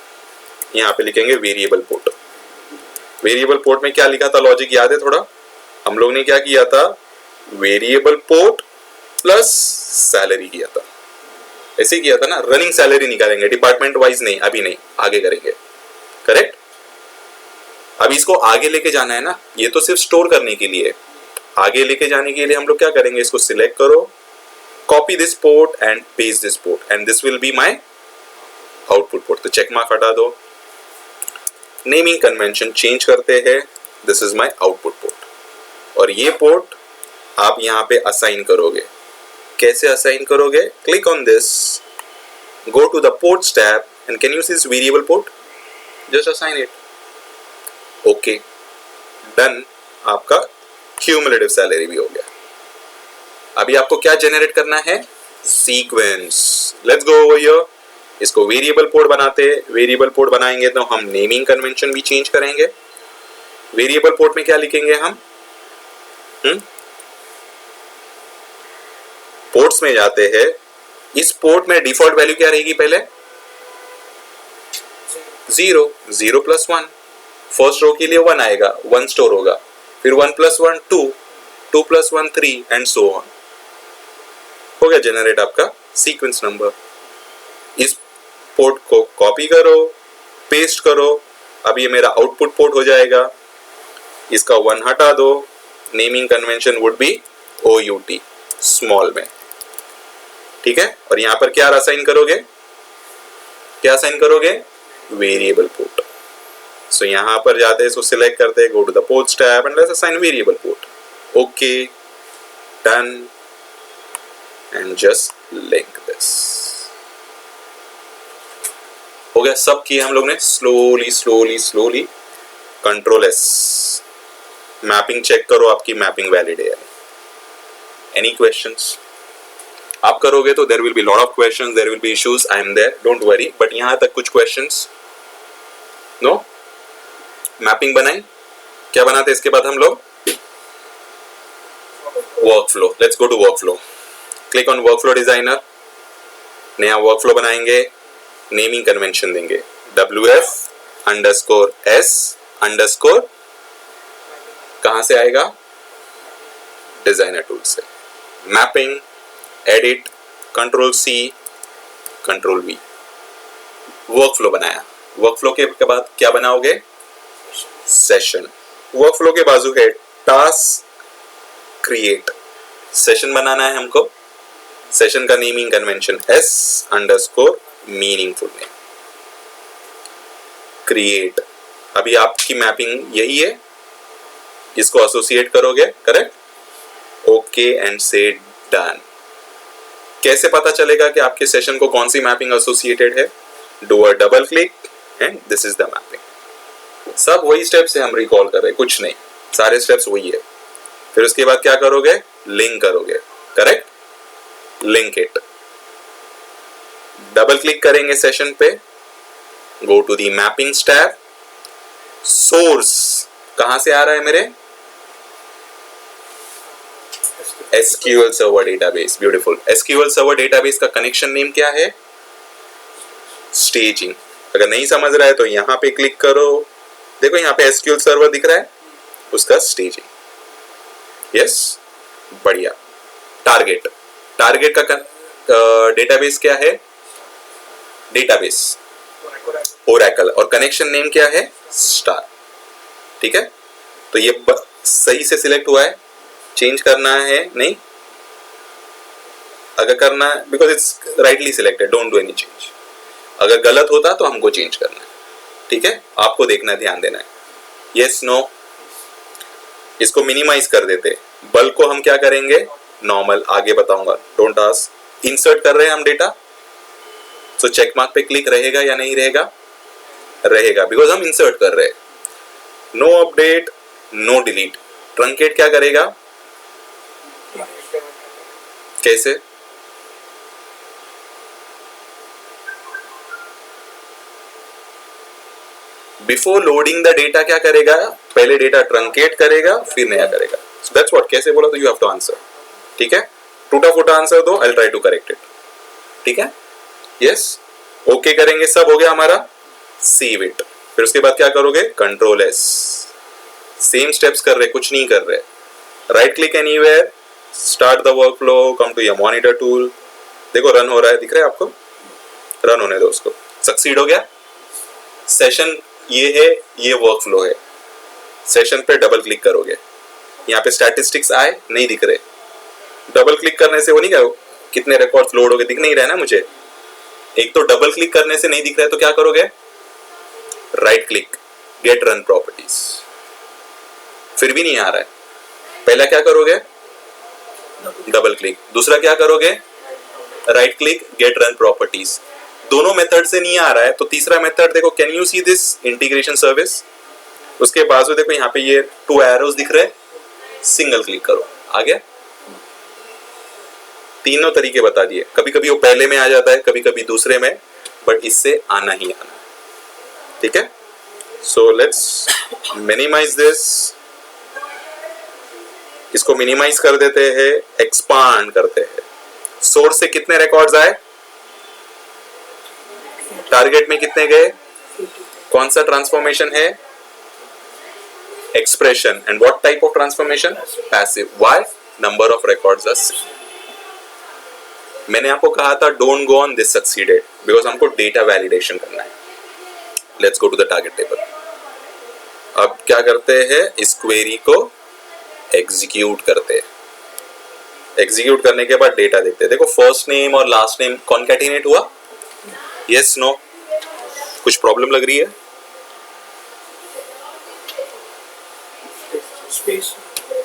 यहाँ पे लिखेंगे वेरिएबल पोर्ट. वेरिएबल पोर्ट में क्या लिखा था? लॉजिक याद है थोड़ा? हम लोग ने क्या किया था? वेरिएबल पोर्ट प्लस सैलरी किया था. ऐसे किया था ना. रनिंग सैलरी निकालेंगे, डिपार्टमेंट वाइज नहीं, अभी नहीं, आगे करेंगे. करेक्ट? अब इसको आगे लेके जाना है ना, ये तो सिर्फ स्टोर करने के लिए. आगे लेके जाने के लिए हम लोग क्या करेंगे? इसको सिलेक्ट करो, copy this port and paste this port and this will be my output port. तो चेक मार्क हटा दो. नेमिंग कन्वेंशन चेंज करते हैं. This is my output port. और ये पोर्ट आप यहाँ पे असाइन करोगे. कैसे असाइन करोगे? Click on this, go to the ports tab and can you see this variable port? Just assign it. Okay, done. आपका क्यूमुलेटिव सैलरी भी हो गया. अभी आपको क्या जनरेट करना है? Sequence. Let's go over here. इसको वेरिएबल पोर्ट बनाते हैं. वेरिएबल पोर्ट बनाएंगे तो हम नेमिंग कन्वेंशन भी चेंज करेंगे. वेरिएबल पोर्ट में क्या लिखेंगे हम? पोर्ट्स में जाते हैं. इस पोर्ट में डिफॉल्ट वैल्यू क्या रहेगी? पहले zero. Zero plus one. First row के लिए 1 आएगा, 1 स्टोर होगा. फिर 1 + 1 2, 2 + 1 3 एंड सो ऑन। हो गया जनरेट आपका सीक्वेंस नंबर। इस पोर्ट को कॉपी करो, पेस्ट करो, अब ये मेरा आउटपुट पोर्ट हो जाएगा। इसका 1 हटा दो, naming convention would be OUT small में, ठीक है। और यहां पर क्या असाइन करोगे, क्या असाइन करोगे, वेरिएबल पोर्ट। सो यहां पर जाते हैं, इसको सिलेक्ट करते हैं, go to the ports tab and let's assign variable port. Okay, done and just link this. हो गया, सब किया हम लोग ने slowly slowly slowly. Ctrl+S, mapping check करो आपकी मैपिंग वैलिड है। Any questions? आप करोगे तो there will be lot of questions, there will be issues, I am there, don't worry. But यहां तक कुछ क्वेश्चंस? नो? मैपिंग बनाई, क्या बनाते इसके बाद हम लोग? Workflow. Let's go to workflow. Click on workflow designer, नया वर्कफ्लो बनाएंगे, नेमिंग कन्वेंशन देंगे WF_S_ कहां से आएगा, डिजाइनर टूल से। Mapping, edit, Ctrl+C, Ctrl+V, workflow बनाया। वर्कफ्लो के बाद क्या बनाओगे, सेशन। वर्कफ्लो के बाजू है टास्क क्रिएट, सेशन बनाना है हमको। सेशन का naming convention S_meaningful name, create. अभी आपकी मैपिंग यही है, इसको एसोसिएट करोगे, करेक्ट। ओके एंड से डन। कैसे पता चलेगा कि आपके सेशन को कौन सी मैपिंग एसोसिएटेड है? Do a double click and this is the mapping. सब वही स्टेप्स है, हम रिकॉल कर रहे हैं, कुछ नहीं, सारे स्टेप्स वही है। फिर उसके बाद क्या करोगे, लिंक करोगे, correct, link it. Double click करेंगे सेशन पे, go to the mappings tab, source कहां से आ रहा है मेरे, SQL server database, beautiful. SQL server database का कनेक्शन नेम क्या है, स्टेजिंग। अगर नहीं समझ रहा है तो यहां पे क्लिक करो, देखो यहां पे SQL सर्वर दिख रहा है, उसका स्टेजिंग। यस, बढ़िया। टारगेट, टारगेट का डेटाबेस क्या है, डेटाबेस ओरेकल, और कनेक्शन नेम क्या है, स्टार, ठीक है। तो ये सही से सिलेक्ट हुआ है, चेंज करना है नहीं, अगर करना है because it's rightly selected, don't do any change. अगर गलत होता तो हमको चेंज करना है, ठीक है, आपको देखना है, ध्यान देना है। यस नो, इसको मिनिमाइज कर देते, बल्क को हम क्या करेंगे, नॉर्मल, आगे बताऊंगा, डोंट आस्क। इंसर्ट कर रहे हैं हम डेटा, सो चेक मार्क पे क्लिक रहेगा या नहीं रहेगा, रहेगा, बिकॉज हम इंसर्ट कर रहे हैं। No update, no delete. Truncate क्या करेगा, कैसे, बिफोर लोडिंग द डेटा क्या करेगा, पहले डेटा ट्रंकेट करेगा फिर नया करेगा। सो दैट्स व्हाट, कैसे बोला तो यू हैव टू आंसर, ठीक है। टूटा फूटा आंसर दो, I will try to correct it, ठीक है। यस, ओके करेंगे, सब हो गया हमारा, सेव इट। फिर उसके बाद क्या करोगे, Ctrl+S, सेम स्टेप्स कर रहे, कुछ नहीं कर रहे। Right click anywhere, start the workflow, come to your monitor tool, देखो रन हो रहा है, दिख रहा है आपको, रन होने दो उसको। सक्सीड हो गया सेशन, ये है, ये वर्कफ्लो है। सेशन पे डबल क्लिक करोगे, यहाँ पे स्टैटिस्टिक्स आए, नहीं दिख रहे, डबल क्लिक करने से वो नहीं करो कितने रिकॉर्ड्स लोड हो गए, दिख नहीं रहा है ना मुझे। एक तो डबल क्लिक करने से नहीं दिख रहा है तो क्या करोगे, right click, get run properties, फिर भी नहीं आ रहा है, पहला क्या करोगे, डबल क्लिक, दूसरा क्या करोगे, right click, get run properties. दोनों मेथड से नहीं आ रहा है तो तीसरा मेथड देखो, can you see this integration service, उसके बाजू देखो यहाँ पे ये 2 एरोस दिख रहे, सिंगल क्लिक करो, आ गया। तीनों तरीके बता दिए, कभी कभी वो पहले में आ जाता है, कभी कभी दूसरे में, बट इससे आना ही आना, ठीक है। सो लेट्स मिनिमाइज दिस, इसको मिनिमाइज कर देते हैं, एक्सपांड करते हैं। सोर्स से कितने रिकॉर्ड्स आए, टारगेट में कितने गए, कौन सा ट्रांसफॉर्मेशन है, expression. And what type of transformation? Passive. Why? Number of records are same. मैंने आपको कहा था don't go on this succeeded because हमको data validation करना है. Let's go to the target table. अब क्या करते हैं, इस क्वेरी को एग्जीक्यूट करते हैं. एग्जीक्यूट करने के बाद डेटा देखते हैं. देखो फर्स्ट नेम और लास्ट नेम कॉन्कैटिनेट हुआ. यस नो, कुछ प्रॉब्लम लग रही है?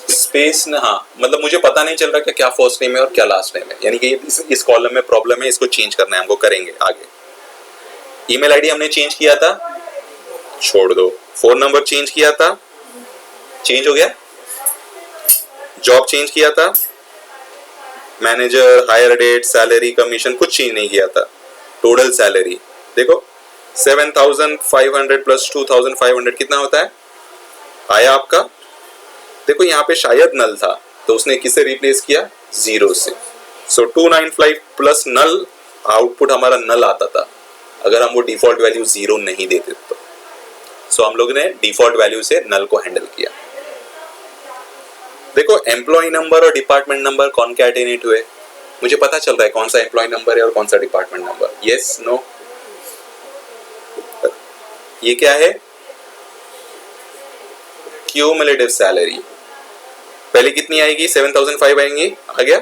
स्पेस ना, हाँ मतलब मुझे पता नहीं चल रहा कि क्या फर्स्ट नेम है और क्या लास्ट नेम है, यानी कि इस कॉलम में प्रॉब्लम है, इसको चेंज करना है हमको, करेंगे आगे. ईमेल आईडी हमने चेंज किया था, छोड़ दो. फोन नंबर चेंज किया था, चेंज हो गया. जॉब चेंज किया था, manager, hire date, salary, commission कुछ चेंज नहीं किया था. टोटल सैलरी देखो 7,500 प्लस 2,500 कितना होता है, आया आपका. देखो यहाँ पे शायद नल था तो उसने किससे रिप्लेस किया, 0 से. सो 295 प्लस नल, आउटपुट हमारा नल आता था अगर हम वो डिफॉल्ट वैल्यू 0 नहीं देते तो. सो हम लोग ने डिफॉल्ट वैल्यू से नल को हैंडल किया. देखो एम्प्लॉय नंबर और डिपार्टमेंट नंबर कॉन्कैटिनेट हुए. मुझे पता चल रहा है कौन सा एम्प्लॉय नंबर है और कौन सा डिपार्टमेंट नंबर. यस नो, ये क्या है, क्यूमुलेटिव सैलरी. पहले कितनी आएगी, 7,500 आएंगी, आ गया.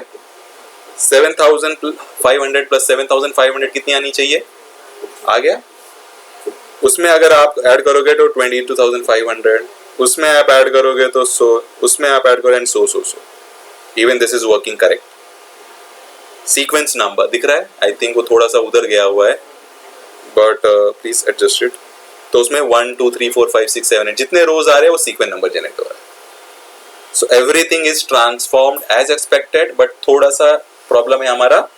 7,500 प्लस 7,500 कितनी आनी चाहिए, आ गया. उसमें अगर आप ऐड करोगे तो 22,500, उसमें आप ऐड करोगे तो 100, उसमें आप ऐड करोगे 100. Even this is working correct. Sequence number दिख रहा है, आई थिंक वो थोड़ा सा उधर गया हुआ है, बट प्लीज एडजस्ट इट. तो उसमें 1 2 3 4 5 6 7 8 जितने रोज आ रहे हैं वो सीक्वेंस नंबर जनरेट हो रहा है. So everything is transformed as expected, but थोड़ा सा प्रॉब्लम है हमारा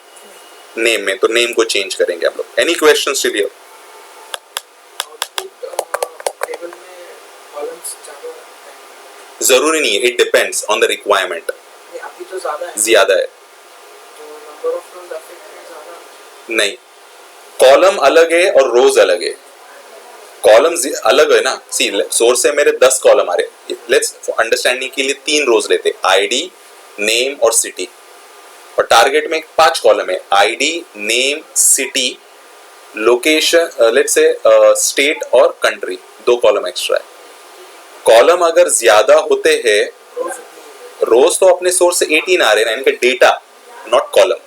नेम में, तो नेम को चेंज करेंगे हम लोग. Any question still here? जरूरी नहीं है, it depends on the requirement. अभी तो ज्यादा है तो नंबर ऑफ रोज ज्यादा नहीं, कॉलम अलग है और रोज अलग है. कॉलम अलग है ना, सी सोर्स से मेरे 10 कॉलम आ रहे. लेट्स अंडरस्टैंडिंग के लिए 3 रोज लेते, आईडी, नेम और सिटी. और टारगेट में 5 कॉलम है, ID, name, city, location, let's say state और कंट्री. 2 कॉलम एक्स्ट्रा है. कॉलम अगर ज्यादा होते हैं, रोज तो अपने सोर्स से 18 आ रहे हैं ना, इनका डेटा नॉट कॉलम.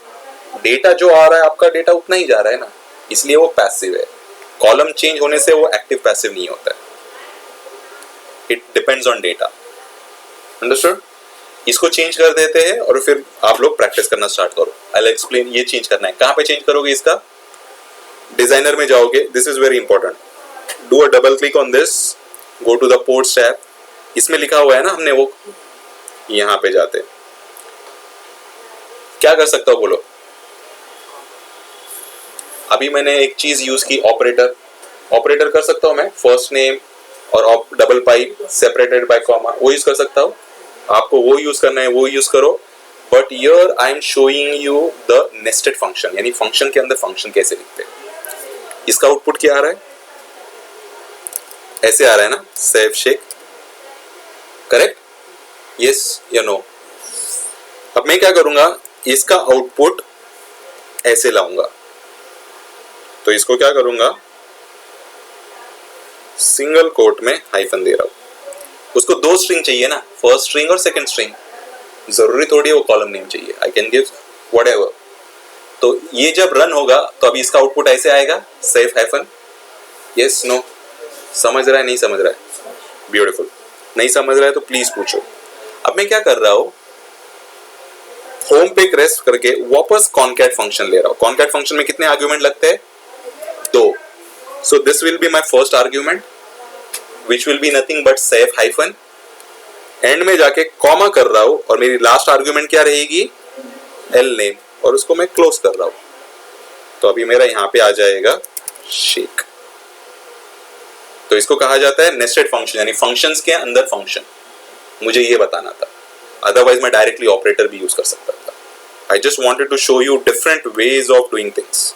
डेटा जो आ रहा है आपका डेटा उतना ही जा रहा है ना, इसलिए वो पैसिव है. कॉलम चेंज होने से वो एक्टिव पैसिव नहीं होता है. It depends on data. Understood? इसको चेंज कर देते हैं और फिर आप लोग प्रैक्टिस करना स्टार्ट करो. I will explain. ये चेंज करना है, कहां पे चेंज करोगे इसका, डिजाइनर में जाओगे. This is very important. Do a double click on this, go to the ports tab. इसमें लिखा हुआ है ना हमने, वो यहां पे जाते. क्या कर सकता हूं बोलो? अभी मैंने एक चीज यूज की, ऑपरेटर. ऑपरेटर कर सकता हूं मैं, फर्स्ट नेम और double pipe separated by comma, वो यूज कर सकता हूं. आपको वो यूज करना है वो यूज करो. But here I am showing you the nested function, यानी फंक्शन के अंदर फंक्शन कैसे लिखते हैं. इसका आउटपुट क्या आ रहा है, ऐसे आ रहा है ना, सेव शेक. करेक्ट? यस या नो? अब मैं क्या करूंगा, इसका आउटपुट ऐसे लाऊंगा. तो इसको क्या करूंगा, सिंगल कोट में हाइफन दे रहा हूं. उसको 2 स्ट्रिंग चाहिए ना, फर्स्ट स्ट्रिंग और सेकंड स्ट्रिंग. जरूरी थोड़ी है वो कॉलम नेम चाहिए. I can give whatever. तो ये जब रन होगा तो अभी इसका आउटपुट ऐसे आएगा, सेव हाइफन. Yes no? समझ रहा है नहीं समझ रहा है? ब्यूटीफुल. नहीं समझ रहा है तो प्लीज पूछो. अब मैं क्या कर रहा हूं, होम पे क्रेस्ट करके वापस कॉनकैट फंक्शन ले रहा हूं. कॉनकैट फंक्शन में कितने आर्ग्यूमेंट लगते हैं, 2. So this will be my first argument which will be nothing but save hyphen. And में जाके कॉमा कर रहा हूं और मेरी लास्ट आर्ग्यूमेंट क्या रहेगी, एल नेम, और उसको मैं क्लोज कर रहा हूं. तो अभी मेरा यहां पे आ जाएगा शेक. तो इसको कहा जाता है नेस्टेड फंक्शन, यानी फंक्शंस के अंदर फंक्शन. मुझे ये बताना था, अदरवाइज मैं डायरेक्टली ऑपरेटर भी यूज कर सकता था. I just wanted to show you different ways of doing things.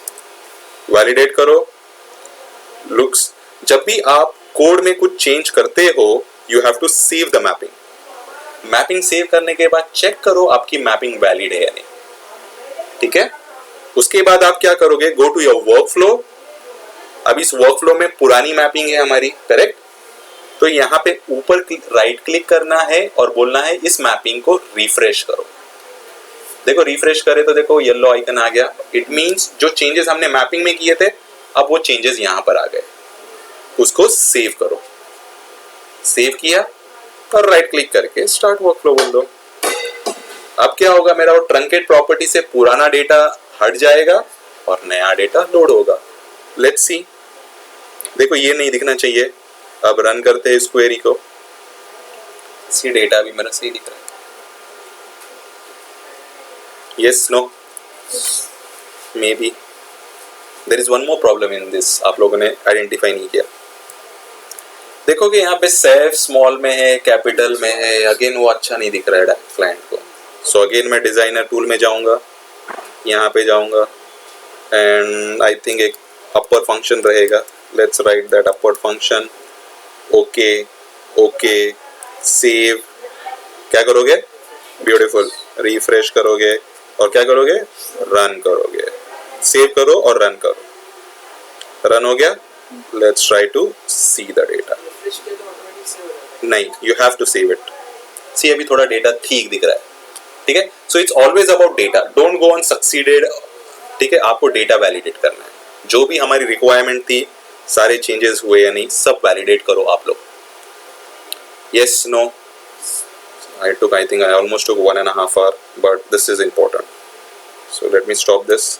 Validate करो. लुक्स, जब भी आप कोड में कुछ चेंज करते हो you have to save the mapping. Mapping save करने के बाद चेक करो आपकी मैपिंग वैलिड है या नहीं, ठीक है। उसके बाद आप क्या करोगे, go to your workflow. अब इस वर्क फ्लो में पुरानी मैपिंग है हमारी, करेक्ट। तो यहाँ पे ऊपर राइट क्लिक करना है और बोलना है इस मैपिंग को रिफ्रेश करो। देखो रिफ्रेश करे तो देखो येलो आइकन आ गया। इट मींस जो चेंजेस हमने मैपिंग में किए थे अब वो चेंजेस यहाँ पर आ गए। उसको सेव करो। सेव किया और राइट क्लिक करके स्टार्ट वर्कफ्लो बोल दो। अब क्या होगा, मेरा वो ट्रंकेट प्रॉपर्टी से पुराना डेटा हट जाएगा और नया डेटा लोड होगा। Let's see. देखो ये नहीं दिखना चाहिए। अब रन करते हैं इस क्वेरी को। सी डेटा भी मेरा सही दिख रहा है। Yes, no, maybe there is one more problem in this. आप लोगों ने आइडेंटिफाई नहीं किया। देखोगे यहाँ पे सेफ स्मॉल में है, कैपिटल में है, अगेन वो अच्छा नहीं दिख रहा है क्लाइंट को। सो अगेन मैं डिजाइनर टूल में जाऊंगा, यहाँ पे जाऊंगा एंड आई थिंक एक अपर फंक्शन रहेगा। Let's write that upper function. Okay okay, save. क्या करोगे, ब्यूटीफुल, रिफ्रेश करोगे और क्या करोगे, रन करोगे। सेव करो और रन करो। रन हो गया। Let's try to see the data. नहीं, you have to save it. See अभी थोड़ा डेटा ठीक दिख रहा है, ठीक है। So it's always about data, don't go on succeeded, ठीक है। आपको डेटा वैलिडेट करना है। जो भी हमारी रिक्वायरमेंट थी, सारे चेंजेस हुए या नहीं, सब वैलिडेट करो आप लोग। Yes, no, I think I almost took 1.5 hours, but this is important. So let me stop this.